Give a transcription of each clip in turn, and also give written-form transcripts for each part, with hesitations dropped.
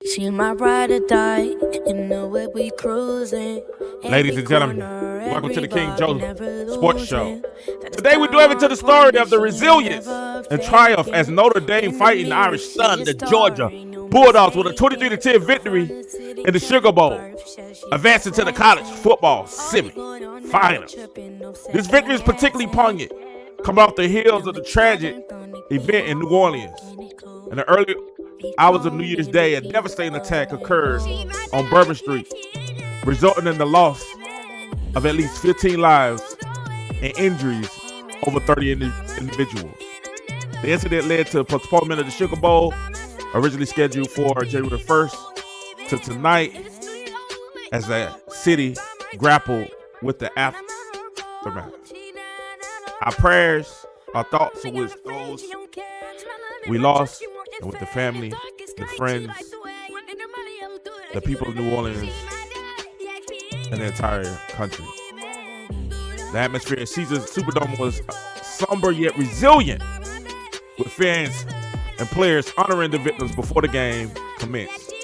She my ride or die, you know it, we cruising. Ladies and gentlemen, welcome to the King Joe Sports Show. Today we dive into the story of the resilience and triumph as Notre Dame fighting the Irish Sun, the Georgia Bulldogs, with a 23-10 victory in the Sugar Bowl, advancing to the college football semi-finals. This victory is particularly poignant, coming off the heels of the tragic event in New Orleans. In the early hours of New Year's Day, a devastating attack occurred on Bourbon Street, resulting in the loss of at least 15 lives and injuries over 30 individuals. The incident led to a postponement of the Sugar Bowl, originally scheduled for January 1st to tonight, as the city grappled with the aftermath. Our prayers, our thoughts are with those we lost, and with the family, the friends, the people of New Orleans, and the entire country. The atmosphere in Caesars Superdome was somber yet resilient, with fans and players honoring the victims before the game commenced.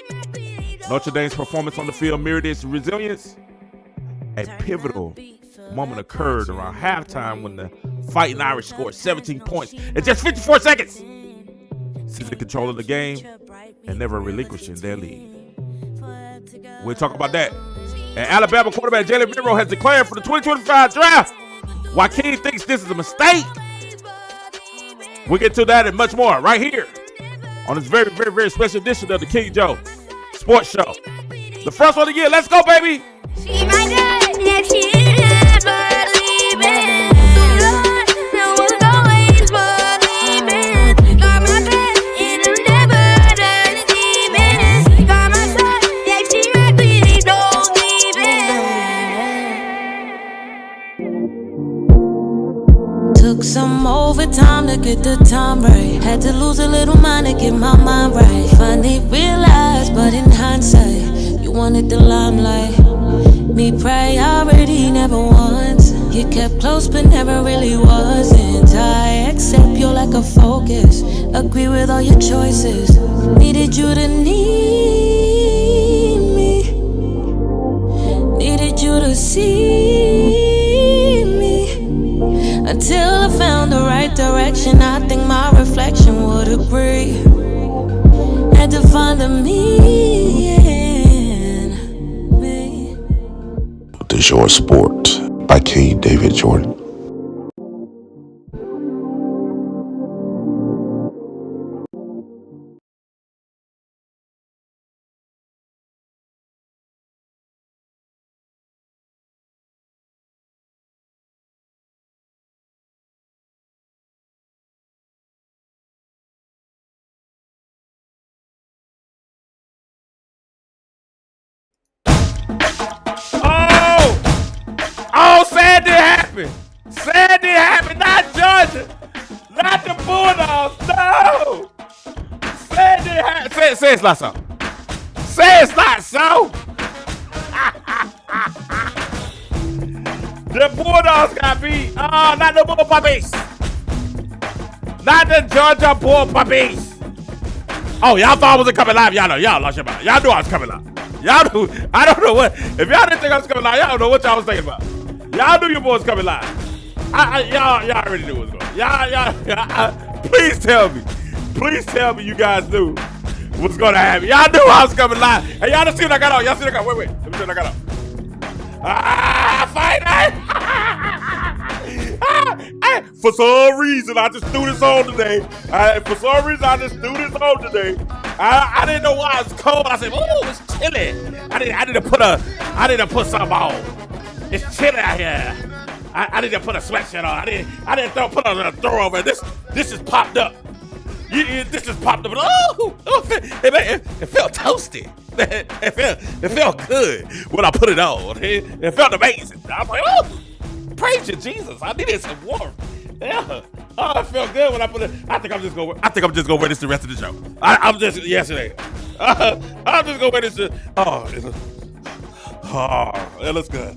Notre Dame's performance on the field mirrored its resilience. A pivotal moment occurred around halftime when the Fighting Irish scored 17 points in just 54 seconds, seizing control of the game and never relinquishing their lead. We'll talk about that. And Alabama quarterback Jalen Milroe has declared for the 2025 draft. Why King thinks this is a mistake. We'll get to that and much more right here on this very, very, very special edition of the King Joe Sports Show. The first one of the year. Let's go, baby. She might die if she never leave it. Took some overtime to get the time right. Had to lose a little mind to get my mind right. Finally realized, but in hindsight, you wanted the limelight. Me priority never once. You kept close but never really wasn't. I accept you like a focus. Agree with all your choices. Needed you to need me. Needed you to see. Until I found the right direction, I think my reflection would agree. Had to find the me in me. The Joy Sport by King David Jordan. Oh, sad did happen. Sad did happen. Not Georgia. Not the Bulldogs. No. Sad did happen. Say it's not so. Say it's not so. The Bulldogs got beat. Oh, not the Bull Puppies. Not the Georgia Bull Puppies. Oh, y'all thought I wasn't coming live. Y'all know. Y'all lost your mind. Y'all knew I was coming live. Y'all knew. I don't know what. If y'all didn't think I was coming live, y'all don't know what y'all was thinking about. Y'all knew your boys coming live. Y'all already knew what was going on. Y'all. Please tell me. Please tell me you guys knew what's going to happen. Y'all knew I was coming live. Hey, y'all just see what I got on. Y'all see what I got. Wait. Let me see what I got on. Fight night. For some reason, I just threw this on today. I didn't know why it's cold. I said, "Oh, it's chilly." I need to put something on. It's chilly out here. I need to put a sweatshirt on. I didn't put on a throw over. This just popped up. This just popped up. Oh, it felt toasty. It felt good when I put it on. It felt amazing. I was like, oh, praise you, Jesus. I needed some warmth. Yeah. Oh, it felt good when I put it. I think I'm just gonna wear this the rest of the show. I'm just yesterday. I'm just gonna wear this. It looks good.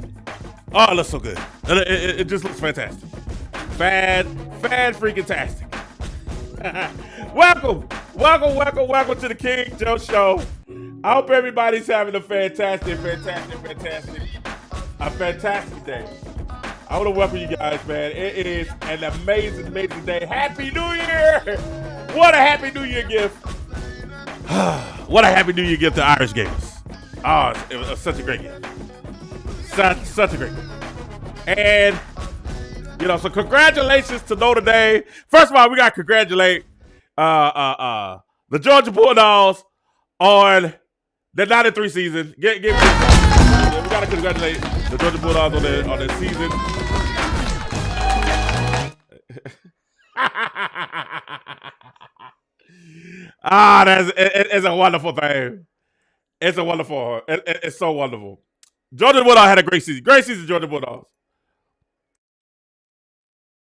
Oh, it looks so good. It just looks fantastic. Fan freaking tastic. Welcome to the King Joe Show. I hope everybody's having a fantastic day. I want to welcome you guys, man. It is an amazing day. Happy New Year! What a Happy New Year gift. What a Happy New Year gift to Irish gamers. Oh, it was such a great gift. Such a great gift. And, so congratulations to Notre Dame. First of all, we got to congratulate the Georgia Bulldogs on the 9-3 season. We got to congratulate the Georgia Bulldogs on their season. It's a wonderful thing. It's so wonderful. Georgia Bulldogs had a great season. Great season, Georgia Bulldogs.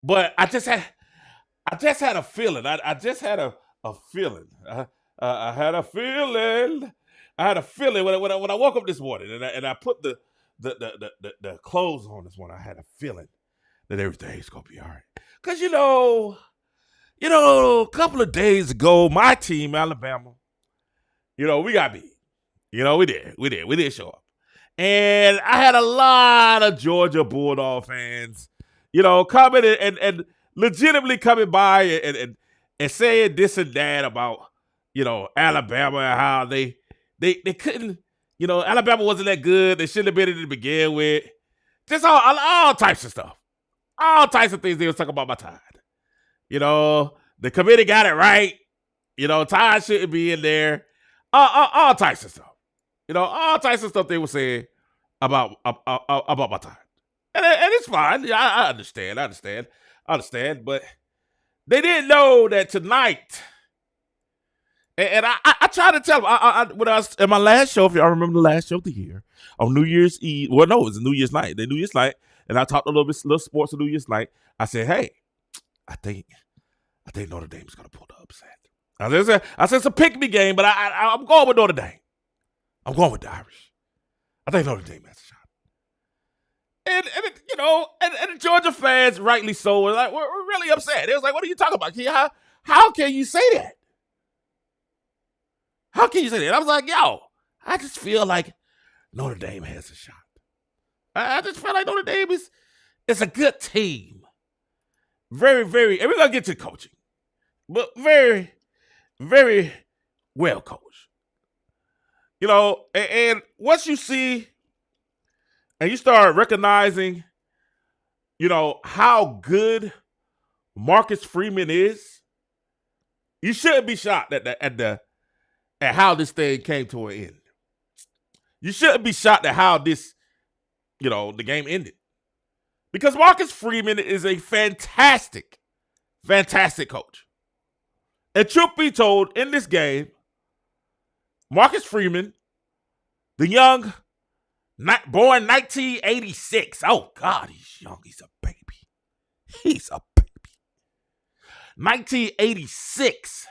But I just had a feeling. I just had a feeling. I had a feeling. I had a feeling when I woke up this morning and I put the clothes on this morning. I had a feeling that everything's gonna be all right. Cause a couple of days ago, my team, Alabama, we got beat. We did show up, and I had a lot of Georgia Bulldog fans, coming and legitimately coming by and saying this and that about Alabama and how they couldn't, Alabama wasn't that good. They shouldn't have been in to begin with. Just all types of stuff. All types of things they was talking about my Tide. The committee got it right. Tide shouldn't be in there. All types of stuff. All types of stuff they were saying about my Tide. And it's fine. I understand. But they didn't know that tonight. And I tried to tell them, when I was in my last show, if y'all remember the last show of the year, on New Year's Eve, well, no, it was New Year's night. The New Year's night, and I talked a little sports on New Year's night. I said, hey, I think Notre Dame's going to pull the upset. I said it's a pick-me game, but I'm going with Notre Dame. I'm going with the Irish. I think Notre Dame has a shot. And the Georgia fans, rightly so, were really upset. It was like, what are you talking about? How can you say that? How can you say that? I was like, I just feel like Notre Dame has a shot. I just feel like Notre Dame is a good team. Very, very, and we're going to get to coaching, but very, very well coached. And once you see and you start recognizing, how good Marcus Freeman is, you shouldn't be shocked at how this thing came to an end. You shouldn't be shocked at how this, the game ended. Because Marcus Freeman is a fantastic coach. And truth be told, in this game, Marcus Freeman, the young, born 1986. Oh, God, he's young. He's a baby. 1986.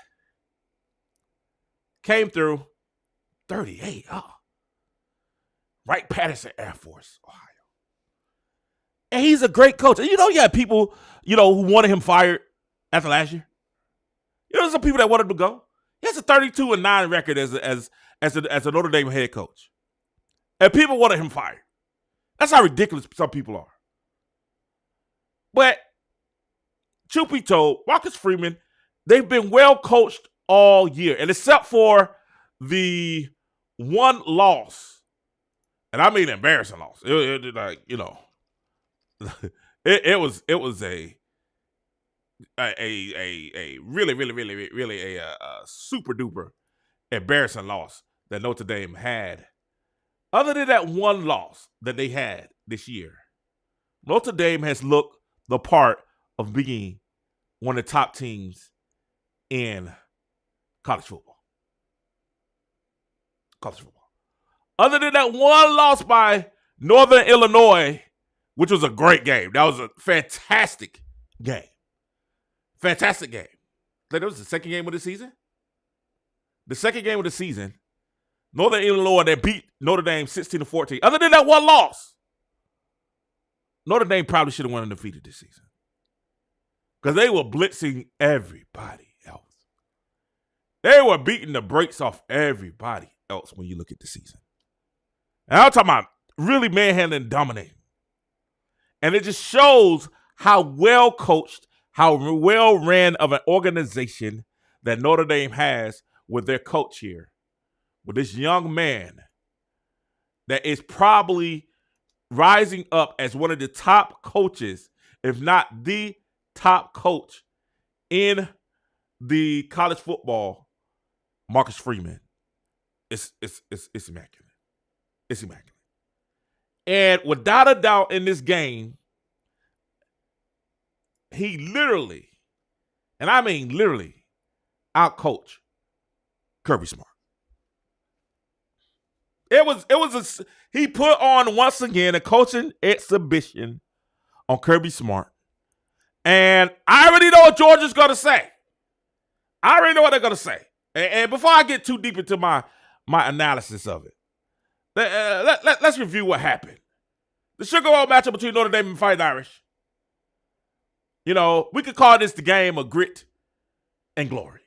Came through 38. Wright Patterson Air Force, Ohio. And he's a great coach. And you had people, who wanted him fired after last year. Some people that wanted him to go. He has a 32-9 record as a Notre Dame head coach. And people wanted him fired. That's how ridiculous some people are. But truth be told, Marcus Freeman, they've been well coached all year. And except for the one loss, and I mean embarrassing loss. It was a really, really, really, really a super duper embarrassing loss that Notre Dame had. Other than that one loss that they had this year, Notre Dame has looked the part of being one of the top teams in college football. Other than that one loss by Northern Illinois, which was a great game. That was a fantastic game. That was the second game of the season. Northern Illinois, they beat Notre Dame 16-14. Other than that one loss, Notre Dame probably should have won undefeated this season. Because they were blitzing everybody else. They were beating the brakes off everybody else when you look at the season. And I'm talking about really manhandling and dominating. And it just shows how well coached, how well ran of an organization that Notre Dame has with their coach here, with this young man that is probably rising up as one of the top coaches, if not the top coach in the college football, Marcus Freeman. It's immaculate. It's immaculate. And without a doubt in this game, he literally, and I mean literally, outcoached Kirby Smart. He put on once again a coaching exhibition on Kirby Smart. And I already know what Georgia's going to say. I already know what they're going to say. And before I get too deep into my analysis of it, let's review what happened. The Sugar Bowl matchup between Notre Dame and Fighting Irish. You know, we could call this the game of grit and glory.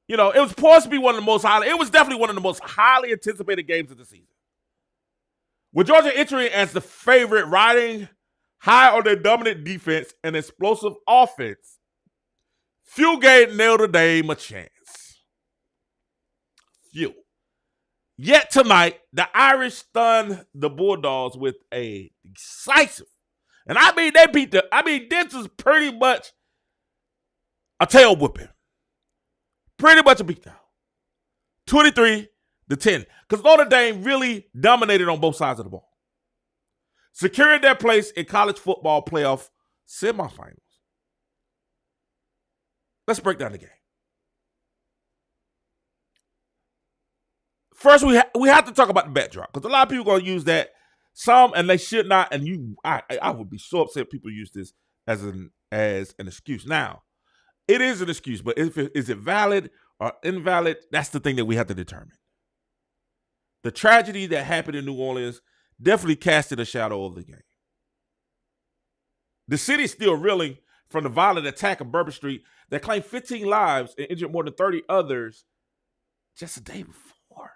You know, it was supposed to be it was definitely one of the most highly anticipated games of the season. With Georgia entering as the favorite, riding high on their dominant defense and explosive offense, few gave Notre Dame a chance. Few. Yet tonight, the Irish stunned the Bulldogs with a decisive, and I mean this is pretty much a tail whipping. Pretty much a beatdown. 23-10. Because Notre Dame really dominated on both sides of the ball, securing their place in college football playoff semifinals. Let's break down the game. First, we have to talk about the backdrop, because a lot of people are going to use that. Some, and they should not. And I would be so upset if people use this as an excuse. Now, it is an excuse, but is it valid or invalid? That's the thing that we have to determine. The tragedy that happened in New Orleans definitely casted a shadow over the game. The city is still reeling from the violent attack on Bourbon Street that claimed 15 lives and injured more than 30 others just a day before.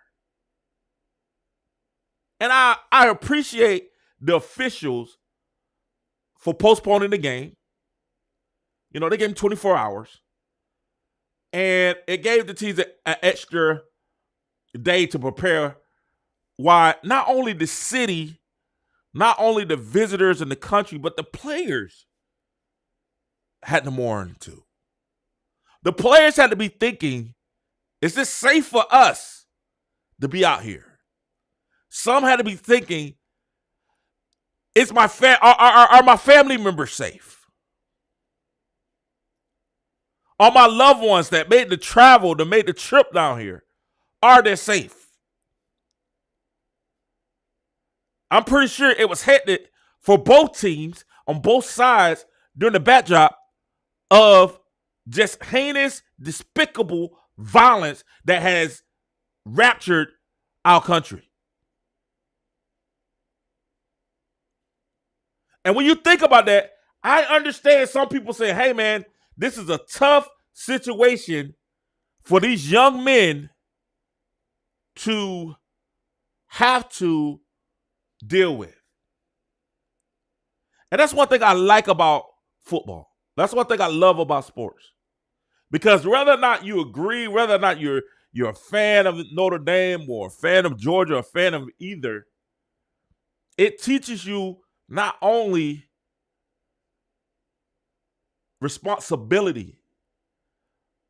And I appreciate the officials for postponing the game. You know, they gave them 24 hours. And it gave the teams an extra day to prepare, why not only the city, not only the visitors in the country, but the players had to mourn too. The players had to be thinking, is this safe for us to be out here? Some had to be thinking, are my family members safe? Are my loved ones that made the travel, that made the trip down here, are they safe? I'm pretty sure it was hectic for both teams on both sides during the backdrop of just heinous, despicable violence that has raptured our country. And when you think about that, I understand some people say, hey, man, this is a tough situation for these young men to have to deal with. And that's one thing I like about football. That's one thing I love about sports. Because whether or not you agree, whether or not you're a fan of Notre Dame or a fan of Georgia or a fan of either, it teaches you not only responsibility,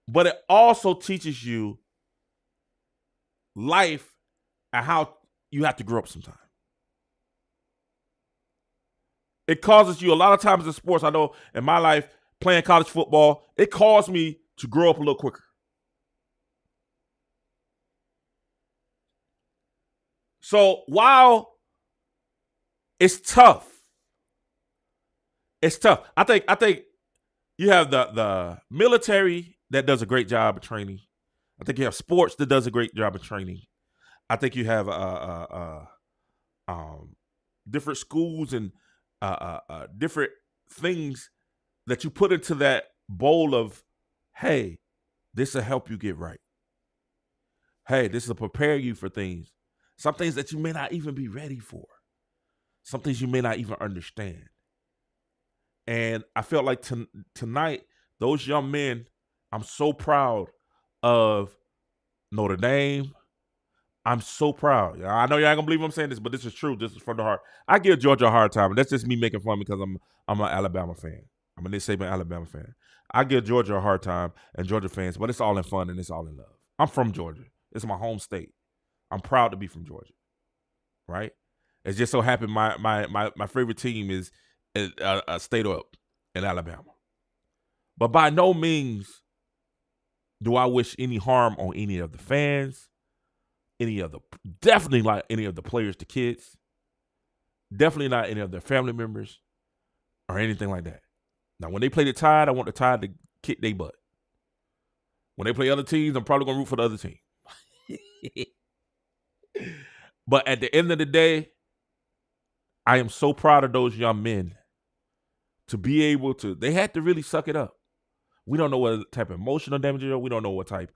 but it also teaches you life and how you have to grow up sometime. It causes you a lot of times in sports. I know in my life playing college football, it caused me to grow up a little quicker. So while it's tough, I think you have the military that does a great job of training. I think you have sports that does a great job of training. I think you have different schools and different things that you put into that bowl of, hey, this will help you get right. hey, this is to prepare you for things. Some things that you may not even be ready for. Some things you may not even understand. And I felt like tonight, those young men, I'm so proud of Notre Dame. I'm so proud. I know y'all ain't gonna believe I'm saying this, but this is true. This is from the heart. I give Georgia a hard time, and that's just me making fun because I'm an Alabama fan. I'm a Nick Saban Alabama fan. I give Georgia a hard time and Georgia fans, but it's all in fun and it's all in love. I'm from Georgia. It's my home state. I'm proud to be from Georgia. Right? It's just so happened my favorite team is a state up in Alabama. But by no means do I wish any harm on any of the fans, definitely not any of the players, the kids, definitely not any of their family members or anything like that. Now, when they play the Tide, I want the Tide to kick their butt. When they play other teams, I'm probably going to root for the other team. But at the end of the day, I am so proud of those young men to be able to, they had to really suck it up. We don't know what type of emotional damage they are. We don't know what type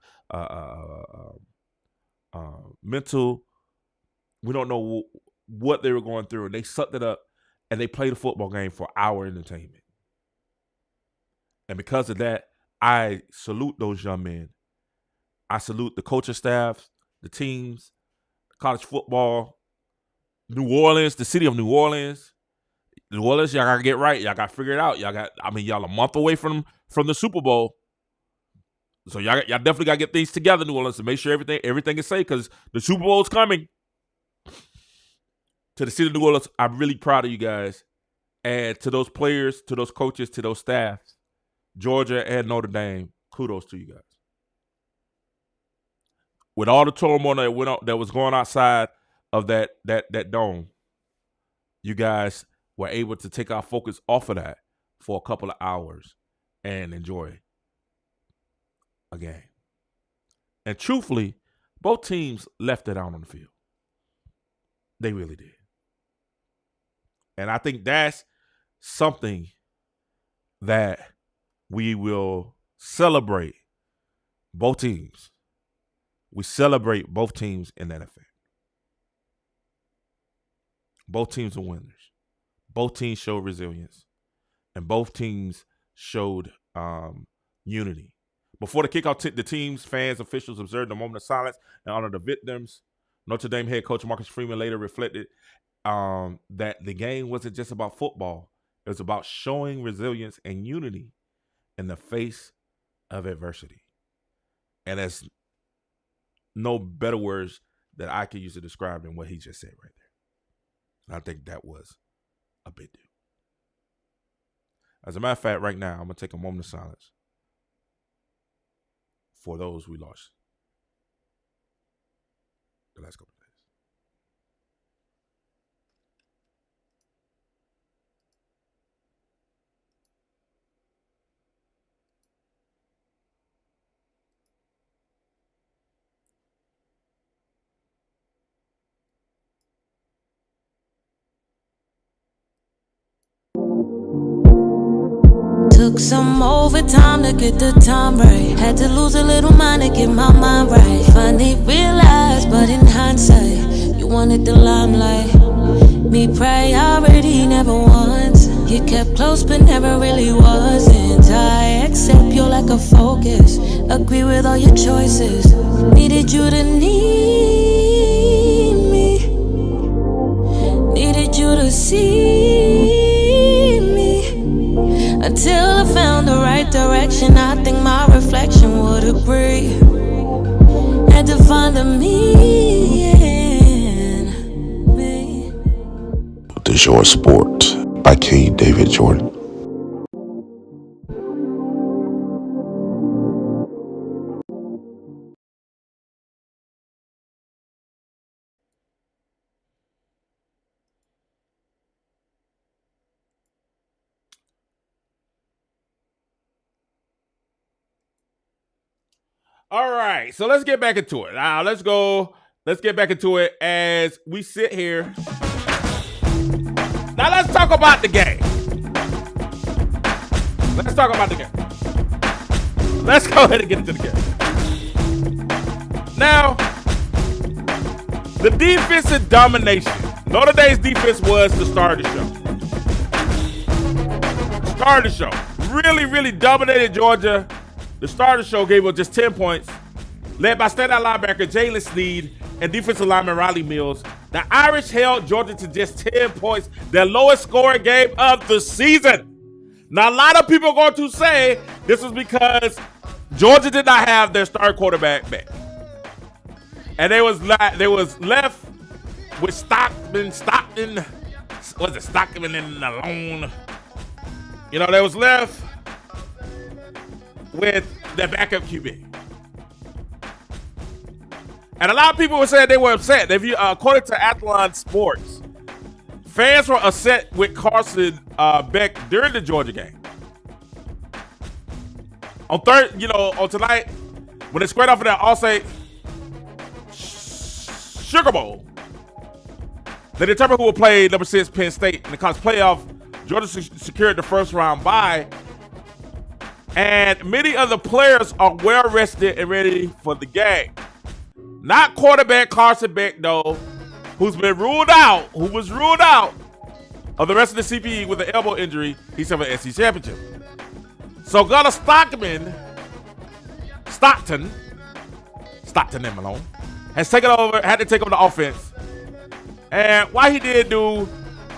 mental. We don't know what they were going through. And they sucked it up and they played a football game for our entertainment. And because of that, I salute those young men. I salute the coaching staff, the teams, college football, New Orleans, the city of New Orleans. New Orleans, y'all got to get right. Y'all got to figure it out. Y'all a month away from the Super Bowl. So y'all definitely got to get things together, New Orleans, to make sure everything is safe because the Super Bowl is coming. To the city of New Orleans, I'm really proud of you guys. And to those players, to those coaches, to those staffs, Georgia and Notre Dame, kudos to you guys. With all the turmoil that was going outside of that dome, you guys were able to take our focus off of that for a couple of hours and enjoy a game. And truthfully, both teams left it out on the field. They really did. And I think that's something that we will celebrate both teams. We celebrate both teams in that effect. Both teams are winners. Both teams showed resilience. And both teams showed unity. Before the kickoff, the teams, fans, officials observed a moment of silence and honored the victims. Notre Dame head coach Marcus Freeman later reflected that the game wasn't just about football. It was about showing resilience and unity in the face of adversity. And there's no better words that I could use to describe than what he just said right there. And I think that was a big deal. As a matter of fact, right now, I'm going to take a moment of silence for those we lost the last couple of days. Took some overtime to get the time right. Had to lose a little mind to get my mind right. Finally realized, but in hindsight, you wanted the limelight. Me priority never once. You kept close but never really wasn't. I accept your lack of focus. Agree with all your choices. Needed you to need me. Needed you to see me. Until I found the right direction, I think my reflection would agree. Had to find the me in me. The Joy Sport by Cade David Jordan. All right, so let's get back into it. Now, let's get back into it as we sit here. Now, let's talk about the game. Let's talk about the game. Let's go ahead and get into the game. Now, The defensive domination. Notre Dame's defense was the star of the show. Star of the show. Really, really dominated Georgia. The star of the show gave up just 10 points. Led by standout linebacker Jalen Sneed and defensive lineman Riley Mills. The Irish held Georgia to just 10 points, their lowest scoring game of the season. Now, a lot of people are going to say this was because Georgia did not have their star quarterback back. And they was left with Stockton and alone. You know, they was left with their backup QB. And a lot of people were saying they were upset. If you, according to Athlon Sports, fans were upset with Carson Beck during the Georgia game. On tonight, when they squared off in that All-State Sugar Bowl, they determined who would play number 6 Penn State in the college playoff. Georgia secured the first round bye. And many of the players are well rested and ready for the game. Not quarterback Carson Beck, though, who was ruled out of the rest of the CPE with an elbow injury. He's having an SEC championship. So Gunnar Stockton and Malone had to take over the offense. And why he did do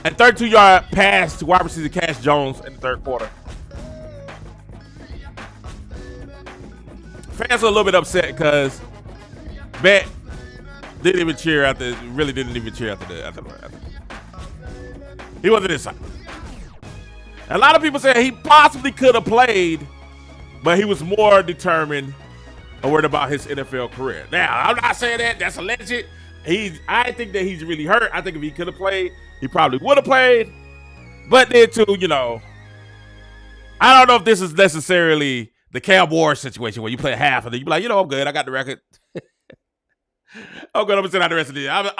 a 32-yard pass to wide receiver Cash Jones in the third quarter. Fans are a little bit upset because Beck didn't even cheer after the he wasn't inside. A lot of people say he possibly could have played, but he was more determined or worried about his NFL career. Now, I'm not saying that. That's alleged. I think that he's really hurt. I think if he could have played, he probably would have played. But then, too, I don't know if this is necessarily the Cam Ward situation where you play half of it. You be like, I'm good. I got the record. I'm good. I'm gonna sit out the rest of the. I'm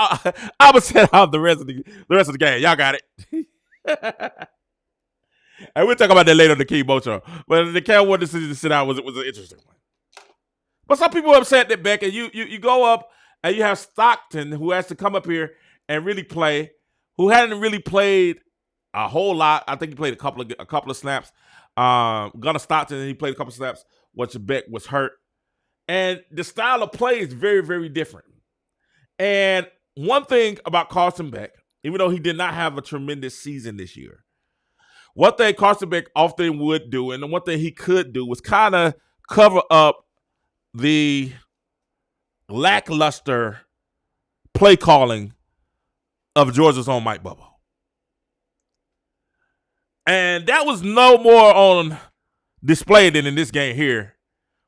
gonna sit out the rest of the game. Y'all got it. And we'll talk about that later on the King Bo show. But the Cam Ward decision to sit out was an interesting one. But some people are upset that Beck, and you go up and you have Stockton, who has to come up here and really play, who hadn't really played a whole lot. I think he played a couple of snaps. Gunnar Stockton, he played a couple of snaps once Beck was hurt. And the style of play is very, very different. And one thing about Carson Beck, even though he did not have a tremendous season this year, one thing Carson Beck often would do, and one thing he could do, was kind of cover up the lackluster play calling of Georgia's own Mike Bobo. And that was no more on display than in this game here.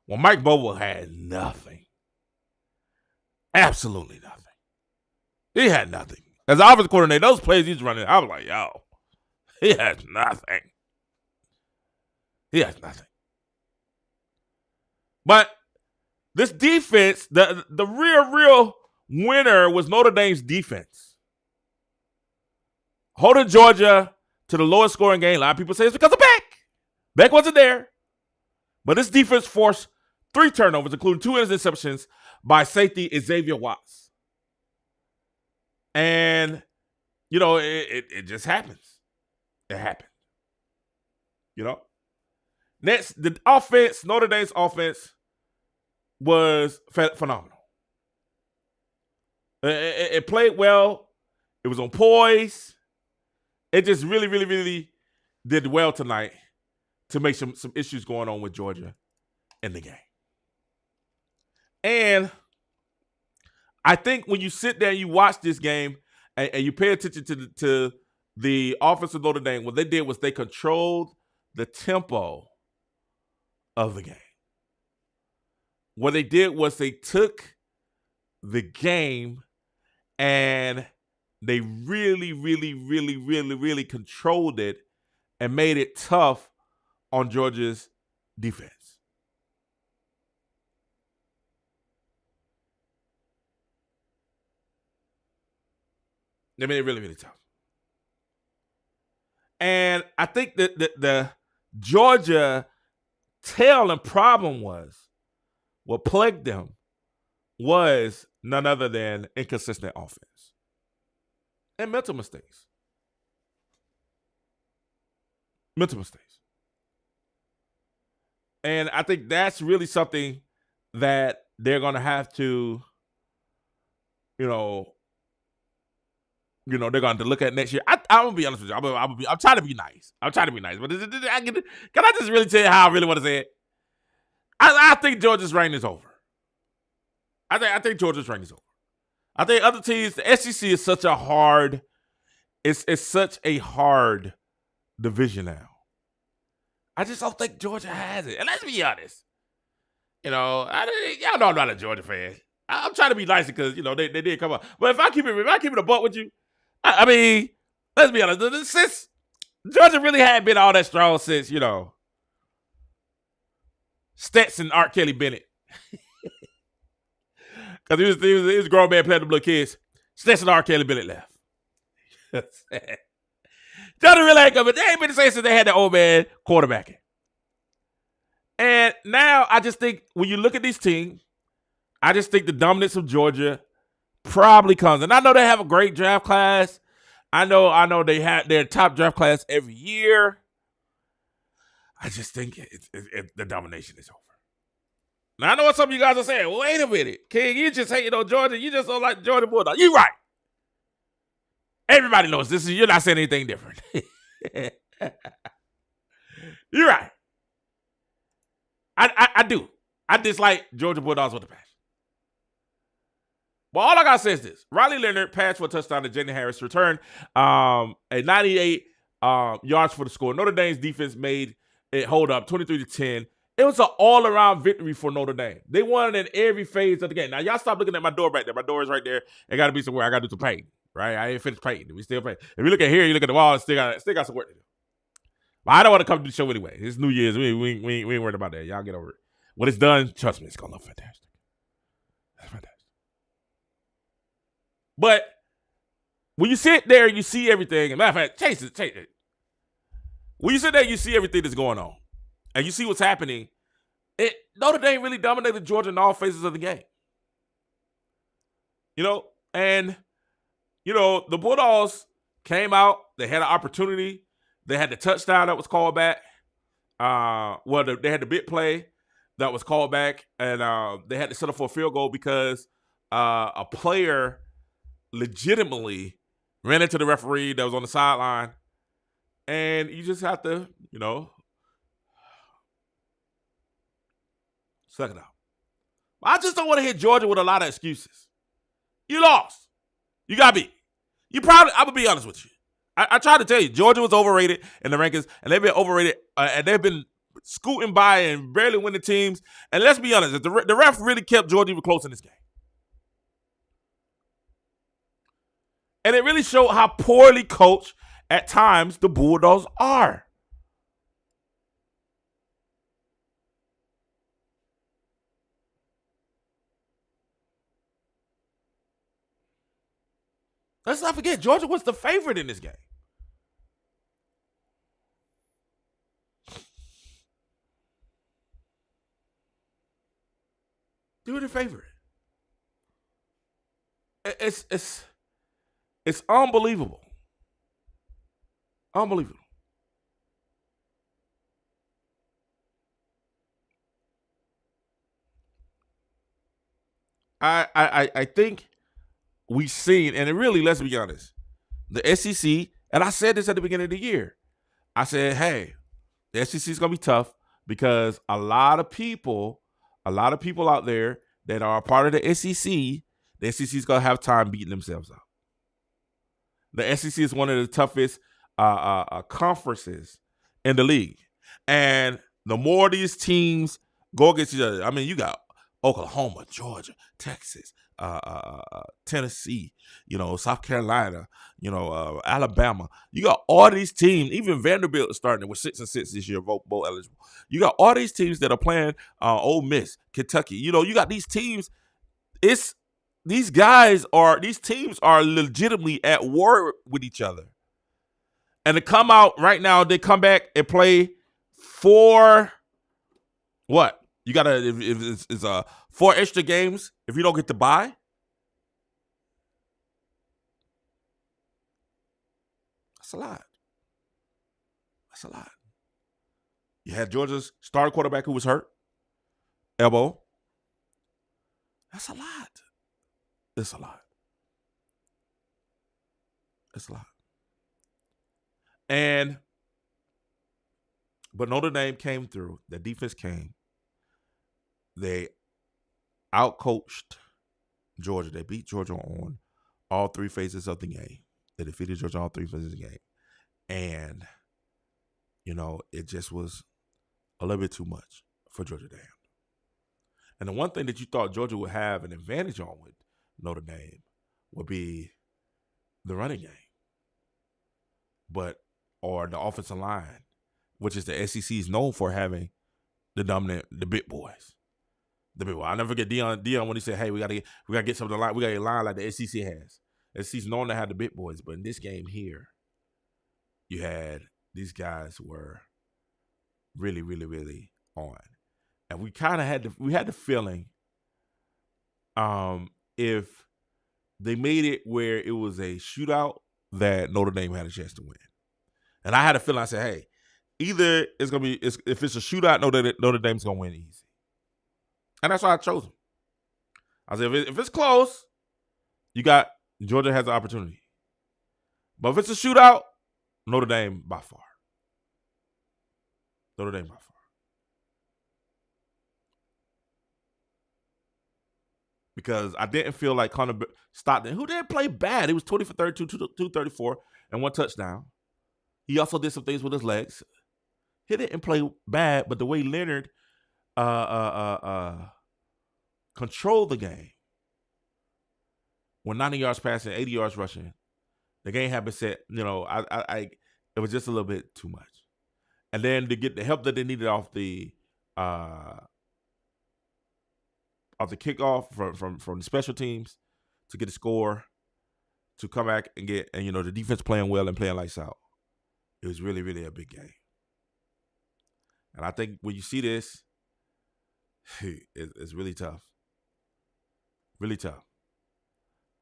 Well, Mike Bobo had nothing. Absolutely nothing. He had nothing. As the offensive coordinator, those plays he's running, I was like, yo, he has nothing. He has nothing. But this defense, the real winner was Notre Dame's defense. Holding Georgia to the lowest scoring game. A lot of people say it's because of Beck. Beck wasn't there. But this defense forced 3 turnovers, including 2 interceptions by safety Xavier Watts. And, it just happens. It happened. Next, the offense, Notre Dame's offense was phenomenal. It played well. It was on poise. It just really, really, really did well tonight to make some issues going on with Georgia in the game. And I think when you sit there and you watch this game and you pay attention to the offense of Notre Dame, what they did was they controlled the tempo of the game. What they did was they took the game and they really, really, really, really, really controlled it and made it tough on Georgia's defense. They made it really, really tough. And I think that the Georgia tail and problem was, what plagued them was none other than inconsistent offense and mental mistakes. Mental mistakes. And I think that's really something that they're going to have to, they're going to look at next year. I'm going to be honest with you. I'm trying to be nice. But can I just really tell you how I really want to say it? I think Georgia's reign is over. I think Georgia's reign is over. I think other teams, the SEC is such a hard, it's such a hard division now. I just don't think Georgia has it. And let's be honest. Y'all know I'm not a Georgia fan. I'm trying to be nice because, they did come up. But if I keep it a buck with you, I mean, let's be honest. Since Georgia really hadn't been all that strong since, Stetson, Art Kelly Bennett. Because he was a grown man playing the little kids. Stetson, Art Kelly Bennett left. Georgia really ain't coming. They ain't been the same since they had that old man quarterbacking. And now I just think when you look at these teams, I just think the dominance of Georgia probably comes. And I know they have a great draft class. I know they have their top draft class every year. I just think the domination is over. Now I know what some of you guys are saying. Wait a minute, King, you just hating on Georgia. You just don't like Georgia Bulldogs. You right. Everybody knows this. You're not saying anything different. You're right. I do. I dislike Georgia Bulldogs with a passion. But all I gotta say is this: Riley Leonard passed for a touchdown to Jalen Harris, returned a 98 yards for the score. Notre Dame's defense made it hold up 23-10. It was an all-around victory for Notre Dame. They won in every phase of the game. Now, y'all stop looking at my door right there. My door is right there. It got to be somewhere. I got to do some painting, right? I ain't finished painting. We still painting. If you look at here, you look at the wall, still got some work to do. But I don't want to come to the show anyway. It's New Year's. We ain't worried about that. Y'all get over it. When it's done, trust me, it's going to look fantastic. That's fantastic. But when you sit there, you see everything. And matter of fact, chase it. When you sit there, you see everything that's going on. And you see what's happening. Notre Dame really dominated Georgia in all phases of the game. And the Bulldogs came out. They had an opportunity. They had the touchdown that was called back. They had the big play that was called back. And they had to settle for a field goal because a player legitimately ran into the referee that was on the sideline. And you just have to, suck it out. I just don't want to hit Georgia with a lot of excuses. You lost. You got beat. I'm going to be honest with you. I tried to tell you, Georgia was overrated in the rankings, and they've been overrated, and they've been scooting by and barely winning teams. And let's be honest, the ref really kept Georgia even close in this game. And it really showed how poorly coached at times the Bulldogs are. Let's not forget, Georgia was the favorite in this game. They were the favorite. It's unbelievable. Unbelievable. I think we've seen, and it really, let's be honest, the SEC, and I said this at the beginning of the year. I said, hey, the SEC is going to be tough because a lot of people out there that are a part of the SEC is going to have time beating themselves up. The SEC is one of the toughest conferences in the league. And the more these teams go against each other, I mean, you got Oklahoma, Georgia, Texas, Tennessee, South Carolina, Alabama. You got all these teams. Even Vanderbilt is starting with 6-6 this year, bowl eligible. You got all these teams that are playing Ole Miss, Kentucky. You got these teams. These teams are legitimately at war with each other. And to come out right now, they come back and play for what? You gotta if it's 4 extra games if you don't get to bye. That's a lot. That's a lot. You had Georgia's star quarterback who was hurt. Elbow. That's a lot. It's a lot. It's a lot. But Notre Dame came through. The defense came. They outcoached Georgia. They beat Georgia on all three phases of the game. They defeated Georgia on all three phases of the game. And, it just was a little bit too much for Georgia Dame. And the one thing that you thought Georgia would have an advantage on with Notre Dame would be the running game. Or the offensive line, which is the SEC is known for having the big boys. The big boys. I'll never forget Dion when he said, hey, we gotta get some of the line. We gotta get a line like the SEC has. The SEC is known to have the big boys, but in this game here, you had these guys were really, really, really on. And we kind of had the feeling if they made it where it was a shootout, that Notre Dame had a chance to win. And I had a feeling, I said, hey, either it's going to be, if it's a shootout, Notre Dame's going to win easy. And that's why I chose them. I said, if it's close, Georgia has the opportunity. But if it's a shootout, Notre Dame by far. Notre Dame by far. Because I didn't feel like Connor Stockton, who didn't play bad. He was 20 for 32, 234, and 1 touchdown. He also did some things with his legs. He didn't play bad, but the way Leonard controlled the game, when 90 yards passing, 80 yards rushing, the game had been set. It was just a little bit too much. And then to get the help that they needed off the kickoff from the special teams to get a score, to come back and get, the defense playing well and playing lights out. It was really, really a big game. And I think when you see this, it's really tough. Really tough.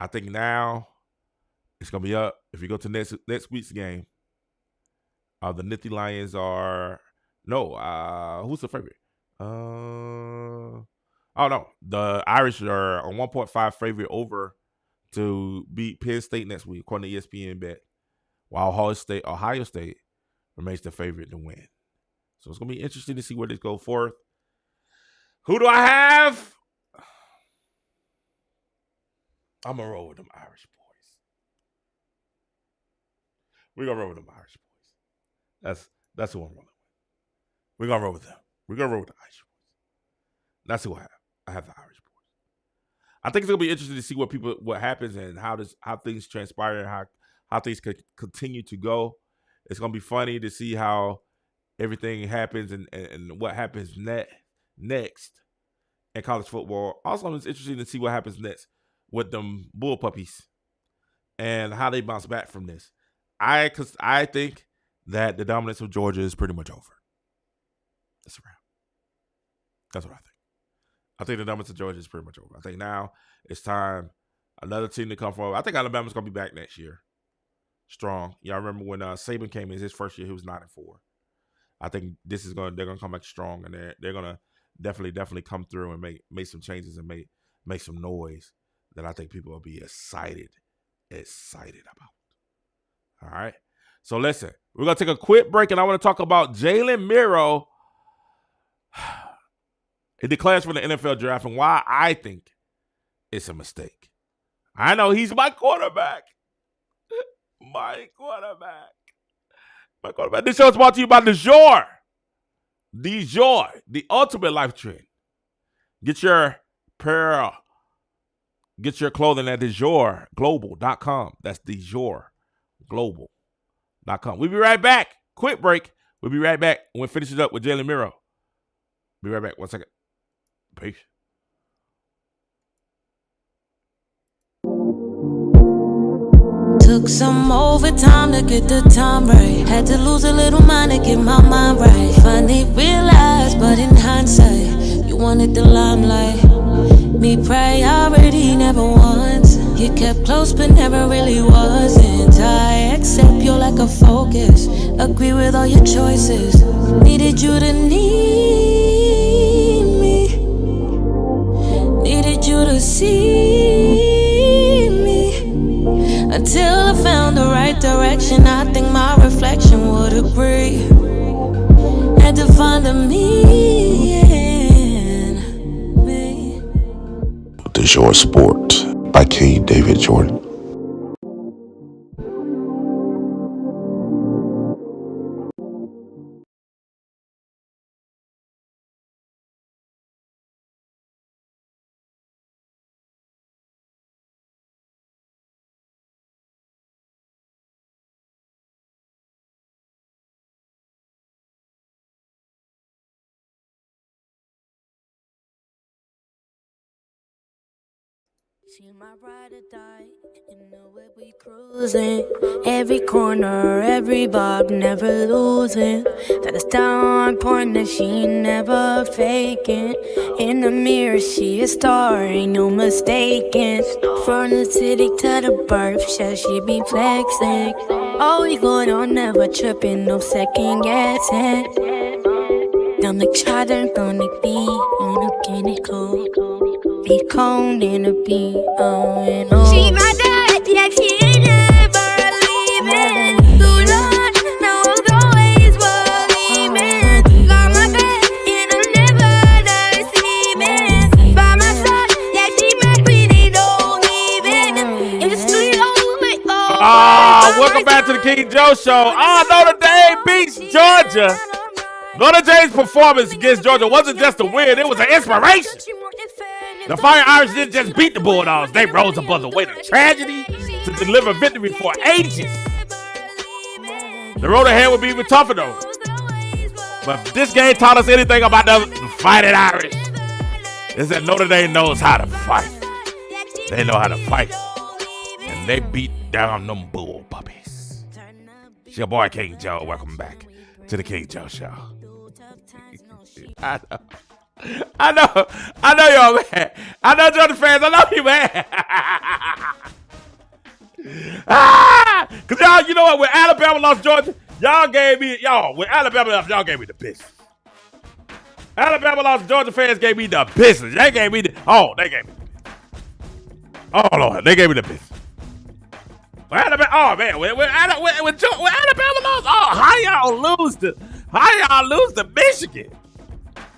I think now it's going to be up. If you go to next week's game, the Nittany Lions are, who's the favorite? Oh, no. The Irish are a 1.5 favorite over to beat Penn State next week, according to ESPN bet, while Ohio State remains the favorite to win. So it's going to be interesting to see where this goes forth. Who do I have? I'm going to roll with them Irish boys. We're going to roll with them Irish boys. That's who I'm rolling with. We're going to roll with them. We're going to roll with the Irish boys. That's who I have. I have the Irish boys. I think it's going to be interesting to see what happens and how things transpire and how things could continue to go. It's going to be funny to see how everything happens and what happens next in college football. Also, it's interesting to see what happens next with them bull puppies and how they bounce back from this. Because I think that the dominance of Georgia is pretty much over. That's a wrap. That's what I think. I think the dominance of Georgia is pretty much over. I think now it's time another team to come forward. I think Alabama's going to be back next year. Strong. Y'all remember when Saban came in his first year, he was 9-4. I think they're going to come back strong, and they're going to definitely come through and make some changes and make some noise that I think people will be excited about. All right. So listen, we're going to take a quick break, and I want to talk about Jalen Milroe. He declares for the NFL draft and why I think it's a mistake. I know he's my quarterback. My quarterback. This show is brought to you by DeJour. DeJour, the ultimate life trend. Get your clothing at DeJourGlobal.com. That's DeJourGlobal.com. We'll be right back. Quick break. We'll be right back when we finish it up with Jalen Milroe. Be right back. 1 second. Peace. Took some overtime to get the time right. Had to lose a little mind to get my mind right. Finally realized, but in hindsight, you wanted the limelight. Me pray already, never once. You kept close but never really wasn't. I accept you're like a focus. Agree with all your choices. Needed you to need me. Needed you to see me. Until I found the right direction, I think my reflection would agree. Had to find a me in me. The Georgia Sport by Cade David Jordan. She my ride or die, you know it, we cruising. Every corner, every bob, never losing. That is down point that she never faking. In the mirror, she a star, ain't no mistaking. From the city to the birth, says she be flexing. Always going on, never tripping, no second guessing. Down the charter, gonna be on a candy cold. Be cold in a beat, and on. She my dad, yeah, she ain't never leaving. Too long, now I'm always believing. Got my back, and I'm never sleeping. By my side, yeah, she my pretty don't even. It's too long, welcome back to the King Joe Show. Notre Dame beats Georgia. Notre Dame's performance against Georgia wasn't just a win, it was an inspiration. The Fire Irish didn't just beat the Bulldogs, they rose above the weight of tragedy to deliver victory for ages. The road ahead would be even tougher though. But if this game taught us anything about the fighting Irish, it's that Notre Dame knows how to fight. They know how to fight. And they beat down them bull puppies. It's your boy King Joe, welcome back to the King Joe Show. I know y'all mad. I know Georgia fans, I know you mad. Cause y'all, you know what? When Alabama lost Georgia, when Alabama lost, y'all gave me the business. Alabama lost, Georgia fans gave me the business. They gave me the business. They gave me the business. When Alabama lost, how y'all lose to Michigan?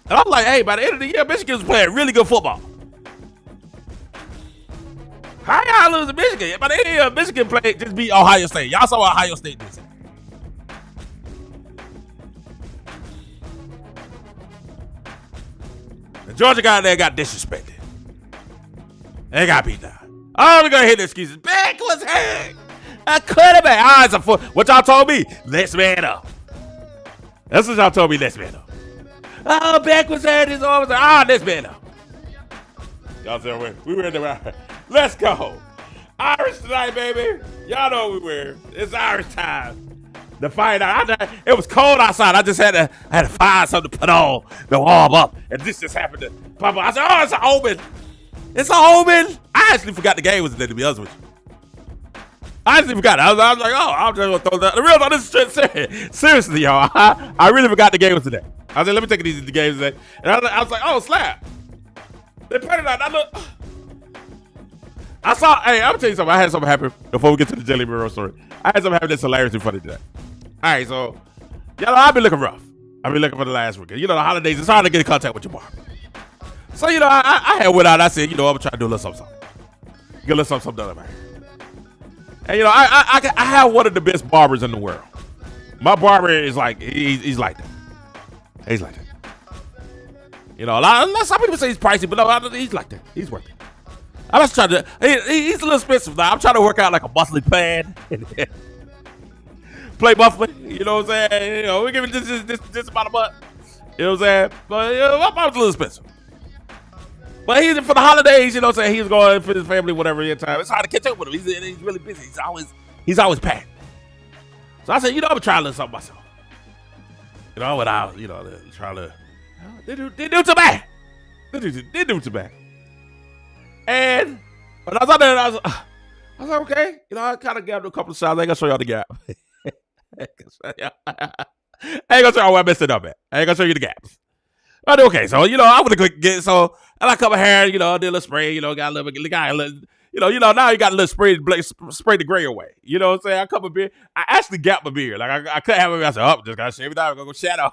And I'm like, hey, by the end of the year, Michigan was playing really good football. How y'all lose to Michigan? By the end of the year, Michigan played just beat Ohio State. Y'all saw what Ohio State did. The Georgia guy there got disrespected. They got beat down. Oh, we're gonna hit the excuses. Back was hurt. I could have been. What y'all told me? Let's man up. That's what y'all told me. Let's man up. Oh, back was hurt. His arm was hurt. Let's man up. Y'all said we were in the right. Let's go. Irish tonight, baby. Y'all know we were. It's Irish time. The fight out. It was cold outside. I just had to find something to put on to warm up, and this just happened to pop up. I said, it's an omen. It's an omen. I actually forgot the game was there, to be honest with you. I actually forgot it. I was like, I'm just gonna throw that. The real, this is seriously, y'all. I really forgot the game was today. I said, let me take it easy. The game today, and I was like, slap. They put it out. I saw. Hey, I'm gonna tell you something. I had something happen before we get to the Jalen Milroe story. I had something happen that's hilariously funny today. All right, so y'all know I've been looking rough. I've been looking for the last weekend. You know, the holidays. It's hard to get in contact with your barber. So you know, I had went out. I said, I'm gonna try to do a little something. Get a little something done, man. And you know, I have one of the best barbers in the world. My barber is like, he's like that. He's like that. You know, some people say he's pricey, but no, he's like that. He's worth it. I'm just trying to. He's a little expensive now. I'm trying to work out like a muscly plan. Play muscly. You know what I'm saying? You know, we give it this about a month. You know what I'm saying? But you know, my barber's a little expensive. But he's for the holidays. You know what I'm saying? He's going for his family, whatever in time. It's hard to catch up with him. He's really busy. He's always packed. So I said, I'm gonna try a little something myself. You know, without try to. They do too bad. They do too bad. And when I was out there, I was like, okay. You know, I kind of gapped a couple of shots. I ain't gonna show y'all the gap. I ain't gonna show y'all where I messed it up at. I ain't gonna show you the gaps. But okay, so you know, I would have get so I like cover hair, you know, did a little spray, you know, got a little now you got a little spray the gray away. You know what I'm saying? I cut my beard. I actually gapped my beard. Like I couldn't have it. I said, oh, just gotta shave it out. I'm gonna go shadow.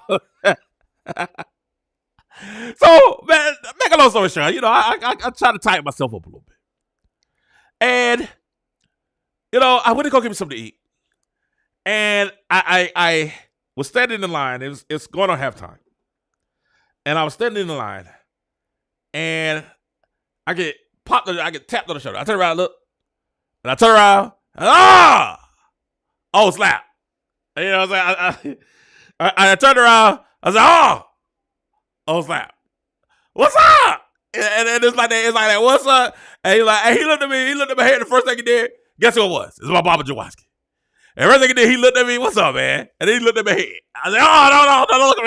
So, man, make a long story short, you know, I try to tighten myself up a little bit. And, you know, I went to go get me something to eat. And I was standing in line. It's going on halftime. And I was standing in the line. And I get tapped on the shoulder. I turn around, look. And I turn around. And, oh, slap. And, you know what I'm saying? I turned around. I said, oh, snap. What's up? And it's like that, what's up? And he looked at me, he looked at my head, the first thing he did, guess who it was? It's my Baba Jaworski. And the first thing he did, he looked at me, what's up, man? And then he looked at my head. I said, oh, no, don't look at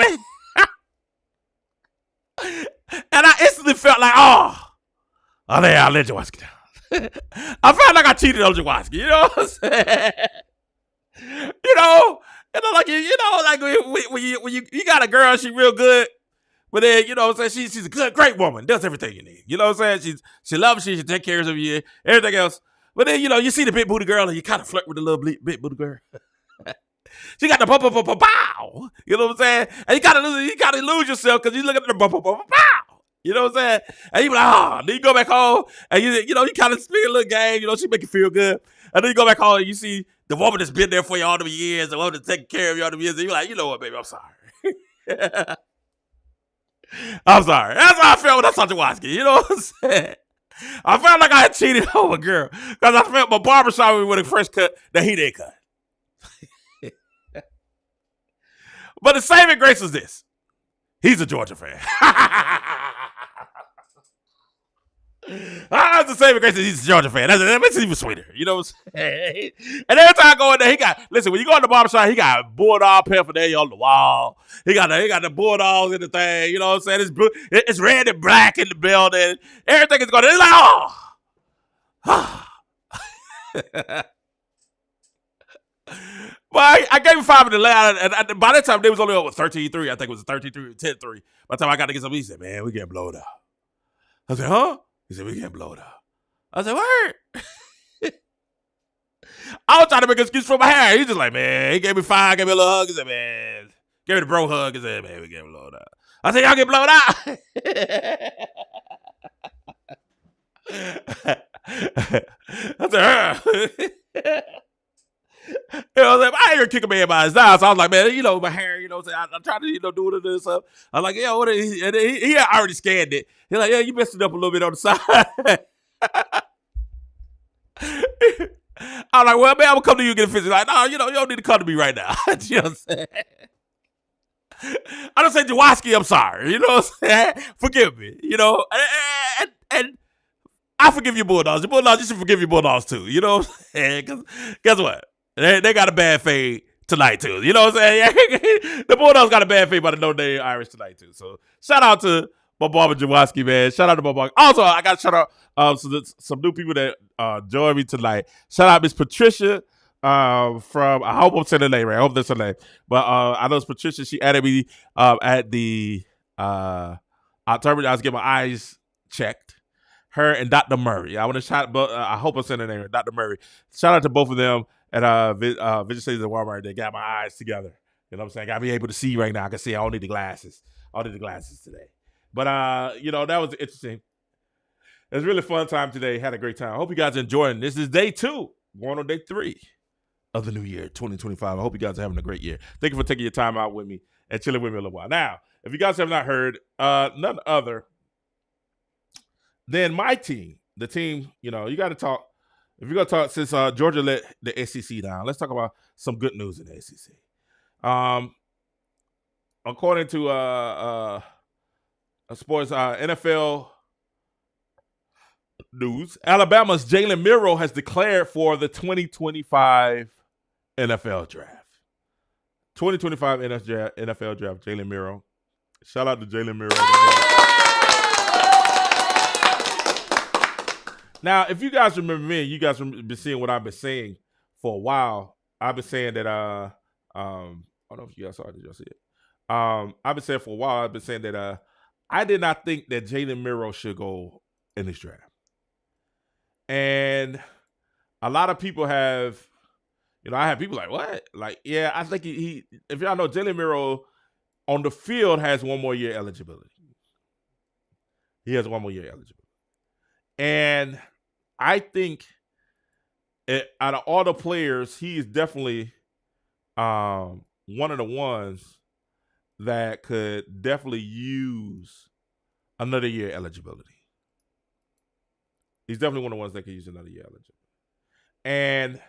me. And I instantly felt like, I let Jaworski down. I felt like I cheated on Jaworski, you know what I'm saying? Like when you got a girl, she real good. But then, you know what I'm saying, she's a great woman, does everything you need. You know what I'm saying? She loves you, she take care of you, everything else. But then, you know, you see the big booty girl and you kind of flirt with the little big booty girl. She got the bow. You know what I'm saying? And you gotta lose yourself because you look at the bow. You know what I'm saying? And you be like, then you go back home and you kind of speak a little game, you know, she make you feel good. And then you go back home and you see the woman that's been there for you all them years, the woman that's taking care of you all them years, and you're like, you know what, baby, I'm sorry. I'm sorry. That's how I felt when I saw Jaworski. You know what I'm saying? I felt like I had cheated on a girl because I felt my barber shot me with a fresh cut that he didn't cut. But the saving grace is this. He's a Georgia fan. That's the saving grace is he's a Georgia fan. That makes it even sweeter. You know what I'm saying? And every time I go in there, when you go in the barbershop, he got Bulldog paraphernalia on the wall. He got the Bulldogs in the thing. You know what I'm saying? It's red and black in the building. Everything is going to, But I gave him 5 in the last, and by that time, they was only over 13-3. I think it was 13-3 or 10-3. By the time I got to get something, he said, man, we getting blowed up. I said, huh? He said, we getting blowed up. I said, word? I was trying to make an excuse for my hair. He's just like, man, he gave me 5, gave me a little hug. He said, man, gave me the bro hug. He said, man, we getting blowed up. I said, y'all get blowed out. I said, you know, I ain't gonna kick a man by his eyes. So I was like, man, you know, my hair, you know, I'm trying to, you know, do it and stuff. I was like, yeah, what is he? And he had already scanned it. He's like, yeah, you messed it up a little bit on the side. I was like, well, man, I'm gonna come to you and get a fix. He's like, no, you know, you don't need to come to me right now. You know what I'm saying? I don't say Jaworski, I'm sorry. You know what I'm saying? Forgive me. You know, and I forgive you Bulldogs. The Bulldogs, you should forgive your Bulldogs too. You know what I'm saying? Because guess what? They got a bad fade tonight too. You know what I'm saying? The Bulldogs got a bad fade by the Notre Dame Irish tonight too. So shout out to my barber Jaworski, man. Shout out to my barber. Also, I got to shout out some new people that joined me tonight. Shout out Miss Patricia from, I hope I'm saying her name right. I hope that's her name. But I know it's Patricia. She added me at the October. I was getting my eyes checked. Her and Dr. Murray. I want to shout out, I hope I'm saying her name, Dr. Murray. Shout out to both of them at Vision Cities and Walmart. They got my eyes together. You know what I'm saying? Got me able to see right now. I can see. I don't need the glasses. I don't need the glasses today. But, you know, that was interesting. It was a really fun time today. Had a great time. I hope you guys are enjoying. This is day 2, going on day 3 of the new year, 2025. I hope you guys are having a great year. Thank you for taking your time out with me and chilling with me a little while. Now, if you guys have not heard, none other than my team, the team, you know, you got to talk. If you're going to talk, since Georgia let the SEC down, let's talk about some good news in the SEC. According to sports NFL news, Alabama's Jalen Milroe has declared for the 2025 NFL draft. 2025 NFL draft, Jalen Milroe. Shout out to Jalen Milroe. Now, if you guys remember me, you guys have been seeing what I've been saying for a while. I've been saying that I don't know if you guys saw it. Did y'all see it? I've been saying for a while. I've been saying that I did not think that Jalen Milroe should go in this draft, and a lot of people have. I have people like, what? Like, yeah, I think he if y'all know, Jalen Milroe on the field has 1 more year eligibility. He has 1 more year eligibility. And I think out of all the players, he is definitely one of the ones that could definitely use another year eligibility. He's definitely one of the ones that could use another year eligibility. And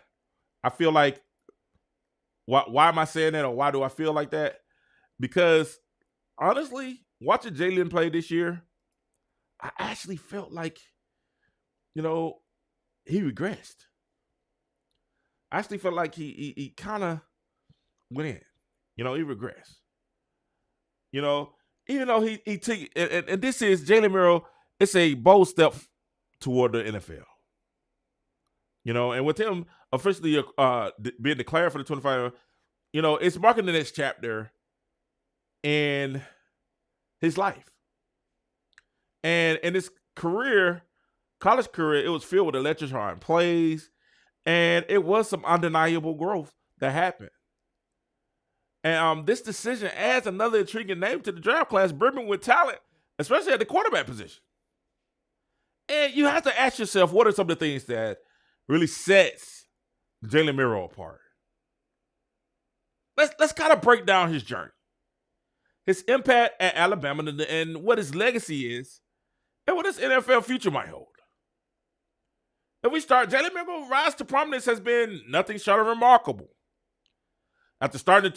I feel like, why am I saying that, or why do I feel like that? Because honestly, watching Jalen play this year, I actually felt like, he regressed. I actually felt like he kind of went in. He regressed. Even though he took, and this is Jalen Milroe, it's a bold step toward the NFL. And with him officially being declared for the 25, it's marking the next chapter in his life. And in his career, college career, it was filled with electrifying plays, and it was some undeniable growth that happened. And this decision adds another intriguing name to the draft class, brimming with talent, especially at the quarterback position. And you have to ask yourself, what are some of the things that really sets Jalen Milroe apart? Let's kind of break down his journey, his impact at Alabama, and what his legacy is, and what his NFL future might hold. If we start, Jalen Milroe's rise to prominence has been nothing short of remarkable. After starting the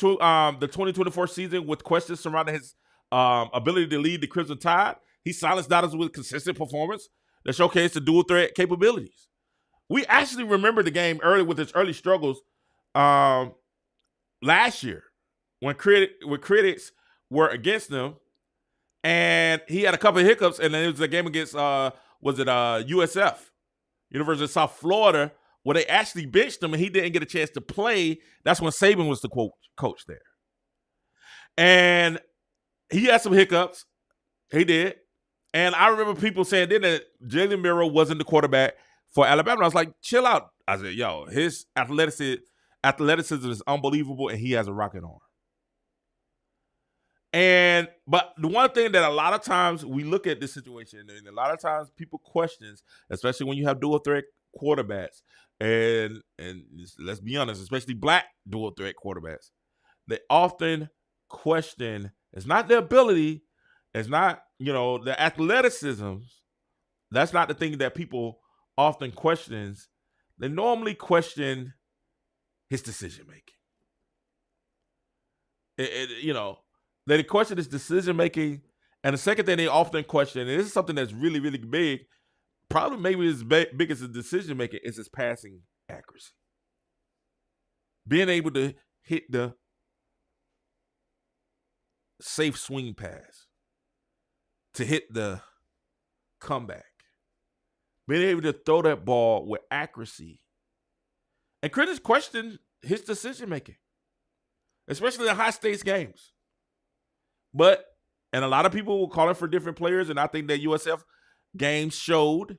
2024 season with questions surrounding his ability to lead the Crimson Tide, he silenced doubters with consistent performance that showcased the dual threat capabilities. We actually remember the game early with his early struggles last year when critics were against him, and he had a couple of hiccups, and then it was a game against USF, University of South Florida, where they actually benched him and he didn't get a chance to play. That's when Saban was the coach there. And he had some hiccups. He did. And I remember people saying then that Jalen Milroe wasn't the quarterback for Alabama. I was like, chill out. I said, yo, his athleticism is unbelievable, and he has a rocket arm. But the one thing that a lot of times we look at this situation, and a lot of times people questions, especially when you have dual threat quarterbacks, and let's be honest, especially black dual threat quarterbacks, they often question, it's not the ability, it's not, the athleticism. That's not the thing that people often questions. They normally question his decision making. They question his decision making, and the second thing they often question, and this is something that's really, really big, probably maybe as big as his decision making, is his passing accuracy. Being able to hit the safe swing pass, to hit the comeback, being able to throw that ball with accuracy. And critics question his decision making, especially in high stakes games. And a lot of people will call it for different players, and I think that USF games showed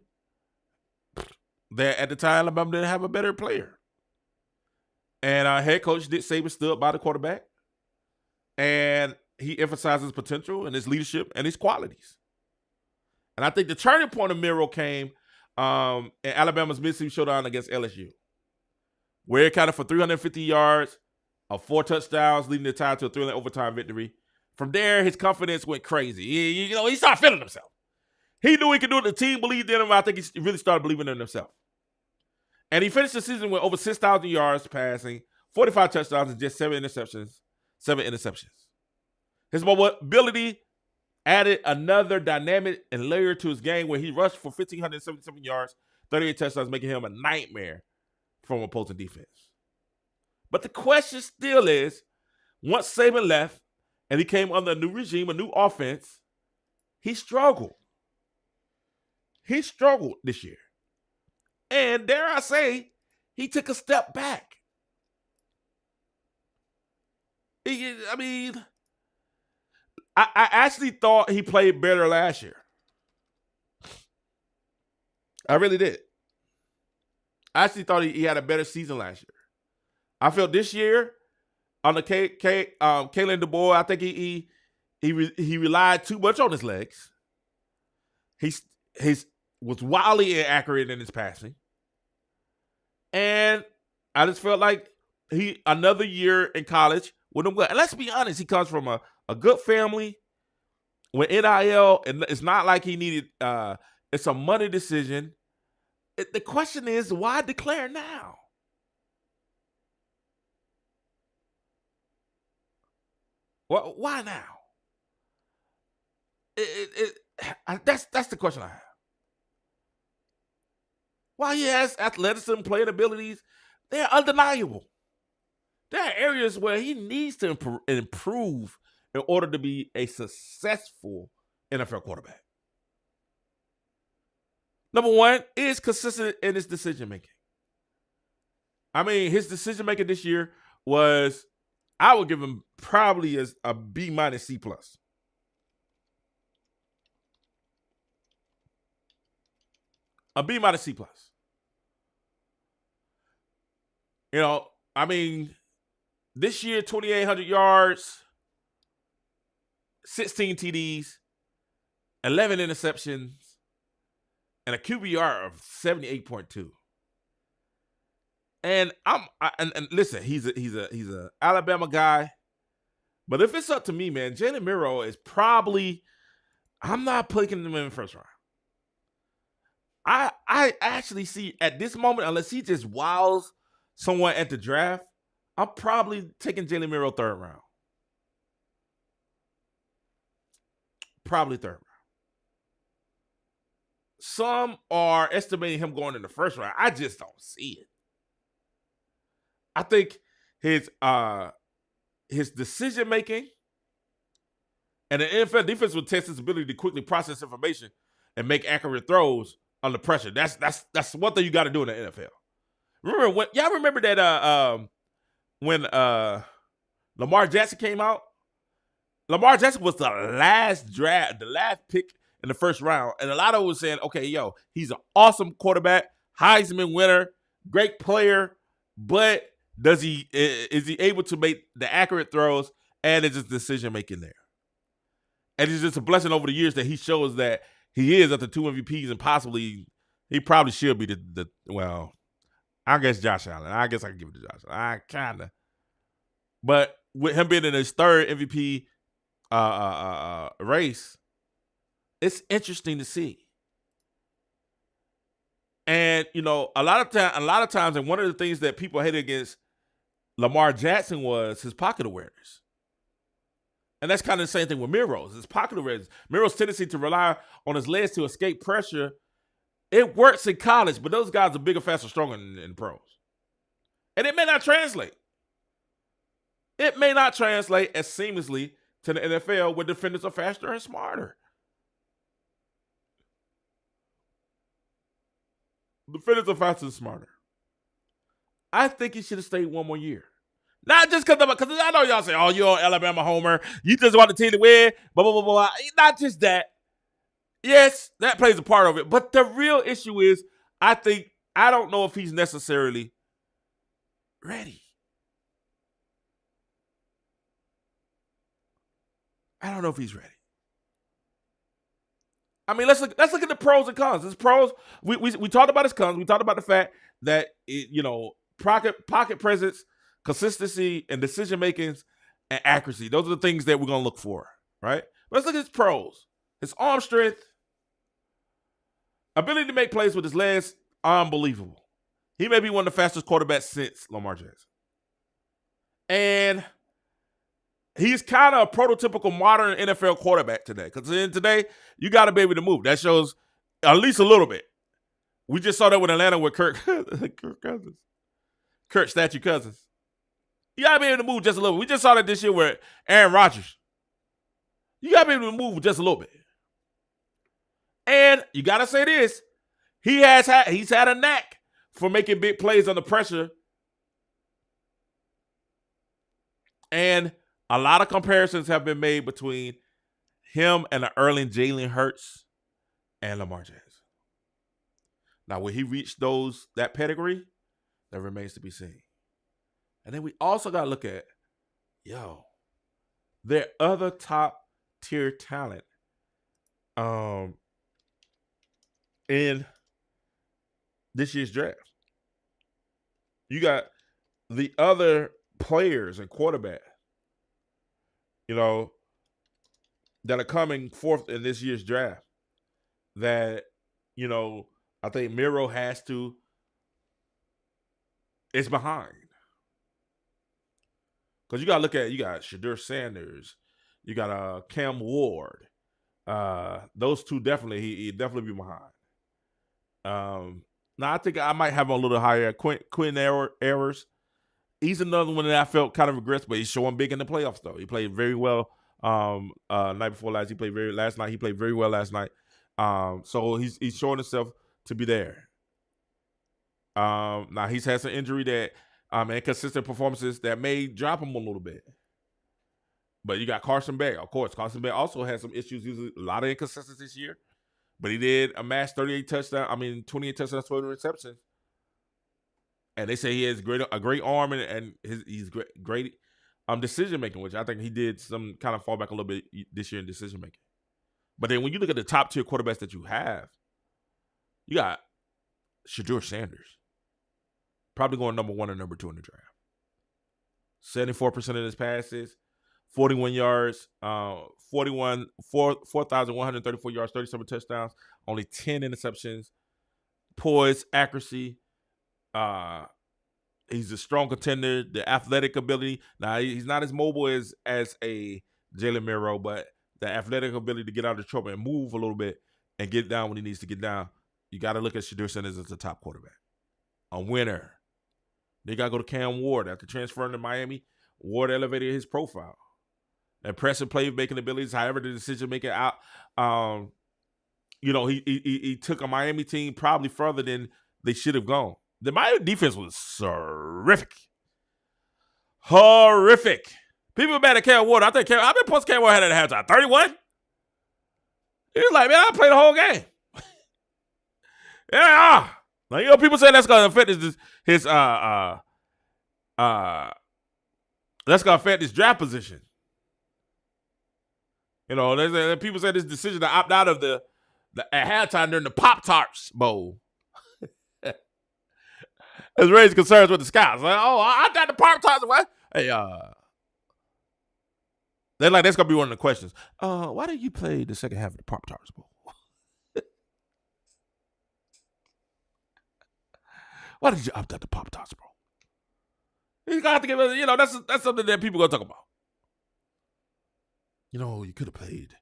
that at the time Alabama didn't have a better player. And our head coach Saban stood by the quarterback, and he emphasized his potential and his leadership and his qualities. And I think the turning point of Milroe came in Alabama's midseason showdown against LSU, where it counted for 350 yards of 4 touchdowns, leading the Tide to a thrilling overtime victory. From there, his confidence went crazy. He started feeling himself. He knew he could do it. The team believed in him. I think he really started believing in himself. And he finished the season with over 6,000 yards passing, 45 touchdowns, and just 7 interceptions. His mobility added another dynamic and layer to his game, where he rushed for 1,577 yards, 38 touchdowns, making him a nightmare from opposing defense. But the question still is, once Saban left and he came under a new regime, a new offense, he struggled. He struggled this year. And dare I say, he took a step back. I actually thought he played better last year. I really did. I actually thought he had a better season last year. I felt this year on the Kalen DeBoer, I think he relied too much on his legs. He was wildly inaccurate in his passing. And I just felt like another year in college with him. And let's be honest, he comes from a good family with NIL, and it's not like he needed it's a money decision. The question is, why declare now? Why now? That's the question I have. While he has athleticism, playing abilities, they're undeniable. There are areas where he needs to improve in order to be a successful NFL quarterback. Number one is consistent in his decision making. I mean, his decision making this year was, I would give him probably as a B- C+. A B- C+. You know, I mean, this year, 2,800 yards, 16 TDs, 11 interceptions, and a QBR of 78.2. And and listen, he's a Alabama guy, but if it's up to me, man, Jalen Milroe is probably, I'm not picking him in the first round. I actually see at this moment, unless he just wows someone at the draft, I'm probably taking Jalen Milroe third round. Probably third round. Some are estimating him going in the first round. I just don't see it. I think his decision making and the NFL defense will test his ability to quickly process information and make accurate throws under pressure. That's one thing you got to do in the NFL. Remember that when Lamar Jackson came out? Lamar Jackson was the last pick in the first round, and a lot of us saying, okay, he's an awesome quarterback, Heisman winner, great player, but is he able to make the accurate throws, and is his decision making there? And it's just a blessing over the years that he shows that he is at the 2 MVPs, and possibly he probably should be well, I guess Josh Allen. I guess I can give it to Josh Allen. I kinda, but with him being in his third MVP race, it's interesting to see. And a lot of times, and one of the things that people hated against Lamar Jackson was his pocket awareness. And that's kind of the same thing with Milroe. His pocket awareness. Milroe's tendency to rely on his legs to escape pressure, it works in college, but those guys are bigger, faster, stronger in pros. And it may not translate. It may not translate as seamlessly to the NFL where defenders are faster and smarter. Defenders are faster and smarter. I think he should have stayed one more year. Not just because I know y'all say, oh, you're an Alabama homer. You just want the team to win, blah, blah, blah, blah. Not just that. Yes, that plays a part of it. But the real issue is, I don't know if he's necessarily ready. I don't know if he's ready. I mean, let's look at the pros and cons. His pros, we talked about his cons. We talked about the fact that pocket presence, consistency, and decision makings and accuracy. Those are the things that we're gonna look for, right? But let's look at his pros. His arm strength, ability to make plays with his legs, unbelievable. He may be one of the fastest quarterbacks since Lamar Jackson. And he's kind of a prototypical modern NFL quarterback today. Because today, you got to be able to move. That shows at least a little bit. We just saw that with Atlanta with Kirk Cousins. Kirk Statue Cousins. You got to be able to move just a little bit. We just saw that this year with Aaron Rodgers. You got to be able to move just a little bit. And you got to say this. He's had a knack for making big plays under pressure. And a lot of comparisons have been made between him and the early Jalen Hurts and Lamar Jackson. Now, will he reach that pedigree? That remains to be seen. And then we also got to look at, their other top tier talent in this year's draft. You got the other players and quarterback, that are coming forth in this year's draft that, I think Milroe it's behind. Because you got to look at, you got Shedeur Sanders, you got Cam Ward. Those two definitely, he'd definitely be behind. Now, I think I might have him a little higher. Quinn Ewers. He's another one that I felt kind of regrets, but he's showing big in the playoffs, though. He played very well night before last. He played last night. He played very well last night. So he's showing himself to be there. Now, he's had some injury that inconsistent performances that may drop him a little bit. But you got Carson Beck. Of course, Carson Beck also has some issues, using a lot of inconsistencies this year. But he did amass 28 touchdowns, 12 receptions. And they say he has a great arm and he's great decision making, which I think he did some kind of fall back a little bit this year in decision making. But then when you look at the top tier quarterbacks that you have, you got Shedeur Sanders, probably going number 1 or number 2 in the draft. 74% of his passes, 41 yards, 4,134 yards, 37 touchdowns, only 10 interceptions, poise, accuracy. He's a strong contender. The athletic ability. Now, he's not as mobile as a Jalen Milroe, but the athletic ability to get out of trouble and move a little bit and get down when he needs to get down. You got to look at Shedeur Sanders as a top quarterback. A winner. They got to go to Cam Ward. After transferring to Miami, Ward elevated his profile. Impressive playmaking abilities. However, the decision making out, he took a Miami team probably further than they should have gone. The Miami defense was horrific. People mad at Cam Ward. I think how many points Cam Ward had at halftime? 31. He was like, man, I played the whole game. Yeah. Now, people say that's gonna affect his that's gonna affect his draft position. People say this decision to opt out of the at halftime during the Pop-Tarts Bowl has raised concerns with the scouts. Like, I thought the Pop-Tarts. What? Hey, they're like, that's gonna be one of the questions. Why did you play the second half of the Pop-Tarts Bowl? Why did you opt out the Pop-Tarts Bowl? You gotta have to give it. That's something that people gonna talk about. You could have played,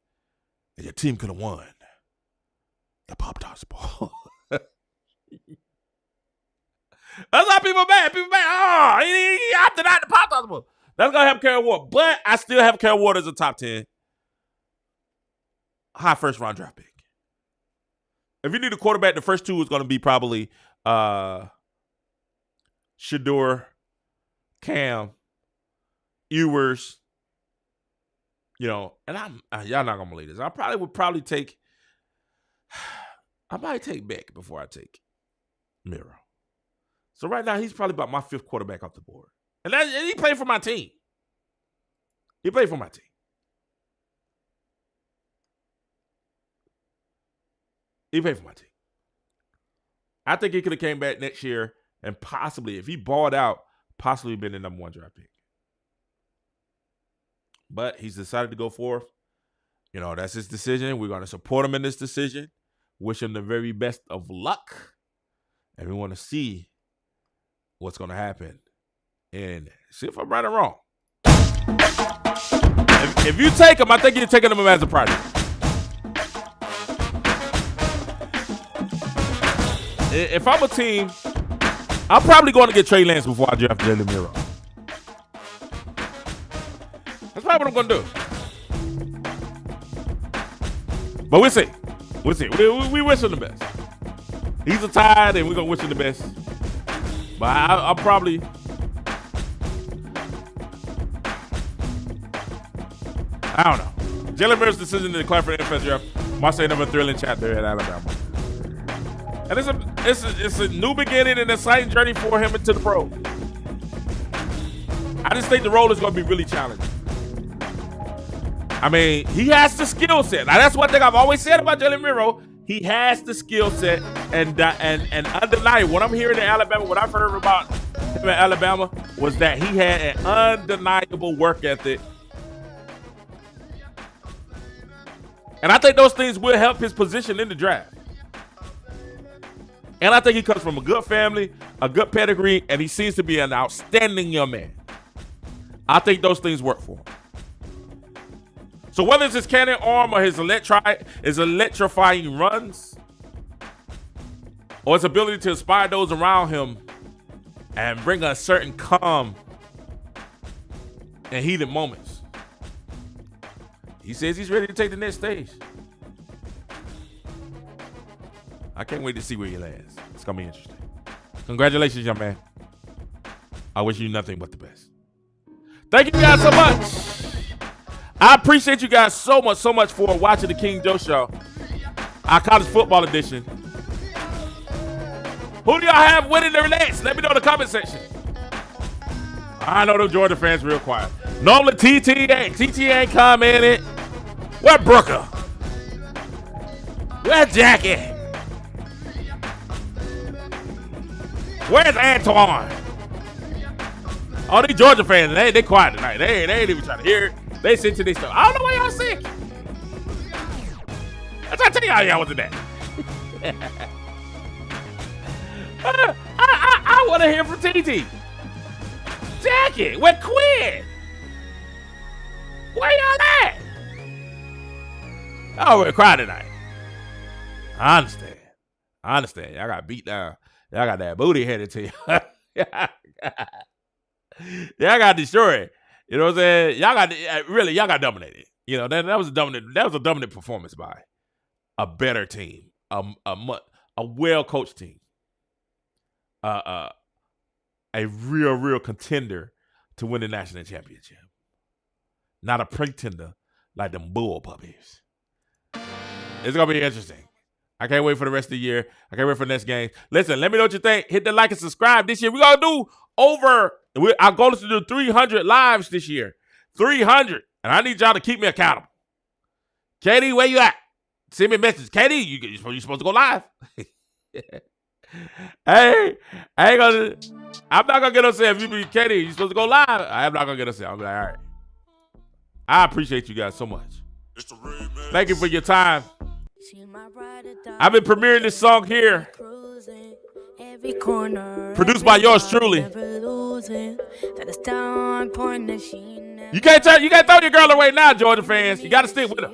and your team could have won the Pop-Tarts Bowl. That's how people mad. People mad. He opted out the Pop-Tarts Bowl. That's gonna have Cam Ward, but I still have Cam Ward as a top 10 high first round draft pick. If you need a quarterback, the first two is gonna be probably Shedeur, Cam, Ewers. And y'all not gonna believe this. I might take Beck before I take Milroe. So right now he's probably about my 5th quarterback off the board, and he played for my team. He played for my team. I think he could have came back next year and possibly, if he balled out, possibly been the number 1 draft pick. But he's decided to go forth. That's his decision. We're going to support him in this decision. Wish him the very best of luck. And we want to see what's going to happen. And see if I'm right or wrong. If you take him, I think you're taking him as a project. If I'm a team, I'm probably going to get Trey Lance before I draft Jalen Milroe. That's probably what I'm going to do. But we'll see. We wish him the best. He's a tied, and we're going to wish him the best. But I'll probably. I don't know. Jalen Milroe's decision to declare for the NFL draft must say another thrilling chapter at Alabama. And it's a new beginning and exciting journey for him into the pros. I just think the role is going to be really challenging. I mean, he has the skill set. Now, that's one thing I've always said about Jalen Milroe. He has the skill set and undeniable. What I'm hearing in Alabama, what I've heard about him in Alabama was that he had an undeniable work ethic. And I think those things will help his position in the draft. And I think he comes from a good family, a good pedigree, and he seems to be an outstanding young man. I think those things work for him. So whether it's his cannon arm or his electrifying runs, or his ability to inspire those around him and bring a certain calm in heated moments, he says he's ready to take the next stage. I can't wait to see where he lands. It's going to be interesting. Congratulations, young man. I wish you nothing but the best. Thank you guys so much. I appreciate you guys so much for watching the King Joe Show, our college football edition. Who do y'all have winning the next? Let me know in the comment section. I know the Georgia fans real quiet. Normally TT ain't commented. Where Brooker? Where's Jackie? Where's Antoine? All these Georgia fans, they quiet tonight. They ain't even trying to hear it. They sit to this stuff. I don't know why y'all sick. I'm trying to tell y'all wasn't that. I want to hear from TT. Jackie, where Quinn? Where y'all at? Oh, we're crying tonight. I understand. Y'all got beat down. Y'all got that booty headed to you. Y'all got destroyed. You know what I'm saying? Y'all got dominated. You know, that was a dominant performance by a better team, a well-coached team, a real contender to win the national championship. Not a pretender like them bull puppies. It's going to be interesting. I can't wait for the rest of the year. I can't wait for the next game. Listen, let me know what you think. Hit the like and subscribe. This year, we're going to do our goal is to do 300 lives this year. 300. And I need y'all to keep me accountable. Katie, where you at? Send me a message. Katie, you supposed to go live. Hey, I'm not going to get upset if you be Katie. You supposed to go live. I'm not going to get upset. I'm like, all right. I appreciate you guys so much. Thank you for your time. I've been premiering this song here. Produced by yours truly. You can't throw your girl away now, Georgia fans. You got to stick with her.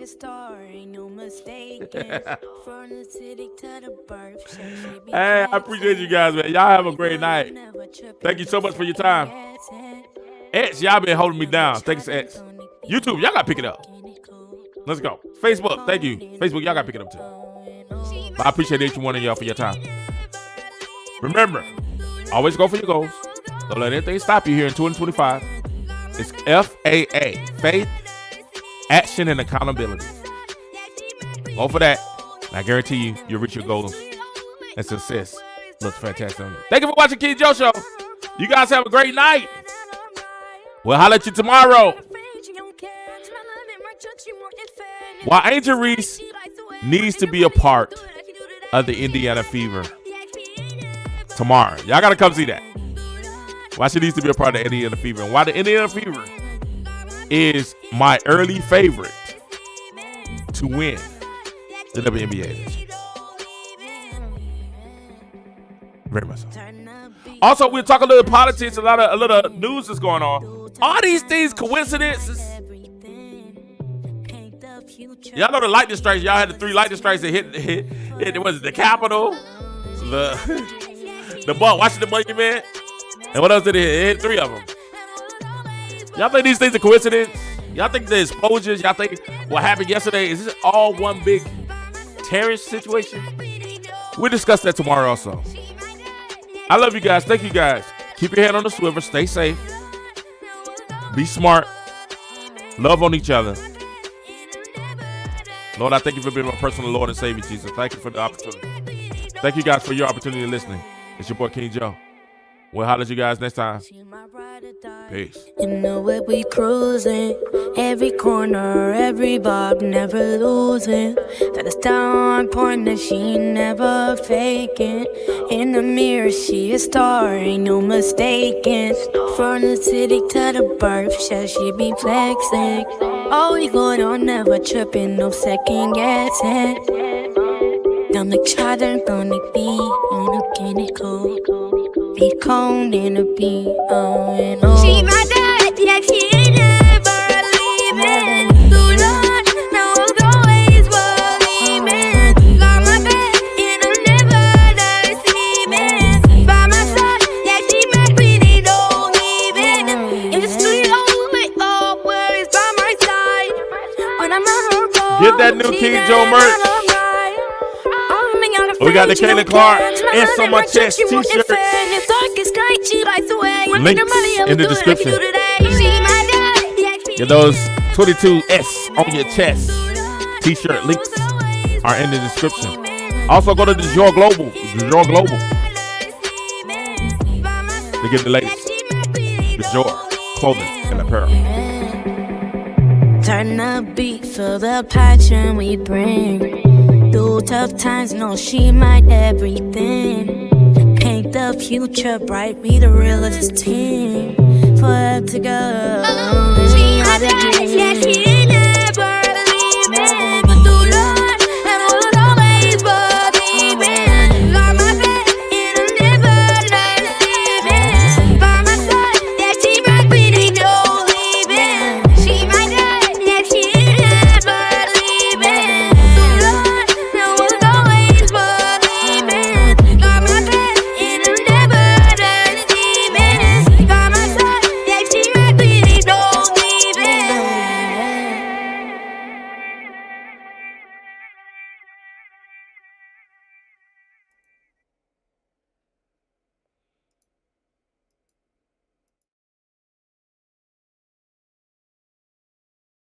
Hey, I appreciate you guys, man. Y'all have a great night. Thank you so much for your time. X, y'all been holding me down. Thanks, X. YouTube, y'all got to pick it up. Let's go. Facebook, thank you. Facebook, y'all got to pick it up too. But I appreciate each one of y'all for your time. Remember, always go for your goals. Don't let anything stop you here in 2025. It's FAA, faith, action, and accountability. Go for that. And I guarantee you, you'll reach your goals and success. Looks fantastic on you. Thank you for watching King Joe Show. You guys have a great night. We'll holler at you tomorrow. While Angel Reese needs to be a part of the Indiana Fever tomorrow. Y'all got to come see that. Why she needs to be a part of the Indiana Fever. And why the Indiana Fever is my early favorite to win the WNBA. Very much so. Also, we'll talk a little politics, a little news that's going on. All these things coincidences. Y'all know the lightning strikes. Y'all had the 3 lightning strikes that hit was it the Capitol, the Washington Monument, and what else did it hit? It hit 3 of them. Y'all think these things are coincidence? Y'all think the exposures? Y'all think what happened yesterday is this all one big terrorist situation? We'll discuss that tomorrow also. I love you guys. Thank you guys. Keep your head on the swivel. Stay safe. Be smart. Love on each other. Lord, I thank you for being my personal Lord and Savior, Jesus. Thank you for the opportunity. Thank you guys for your opportunity of listening. It's your boy, King Joe. We'll holler at you guys next time. Peace. You know it, we cruising. Every corner, every bob, never losing. That is down point that she never faking. In the mirror, she a star, ain't no mistaking. From the city to the birth, she be flexing. Always going on, never tripping, no second guessing. Don't make try to run the beat, on the candy cold. Be cold in the beat, and on. She my dad, yeah, she ain't never leaving. Too long, now I'm always believing. Got my back, and I'm never deceiving. By my side, yeah, she make me they don't even. In the studio, with all words by my side. When I'm on her road, get that new King Joe merch. We got the Kayla Clark S on my chest t-shirt. Links in the description. Get those 22S on your chest t-shirt links are in the description. Also go to DeJour Global. DeJour Global. To get the latest DeJour clothing and apparel. Turn the beat, feel the passion we bring. Through tough times, know she my everything. Paint the future bright, be the realest team. Forever to go. She had a dream.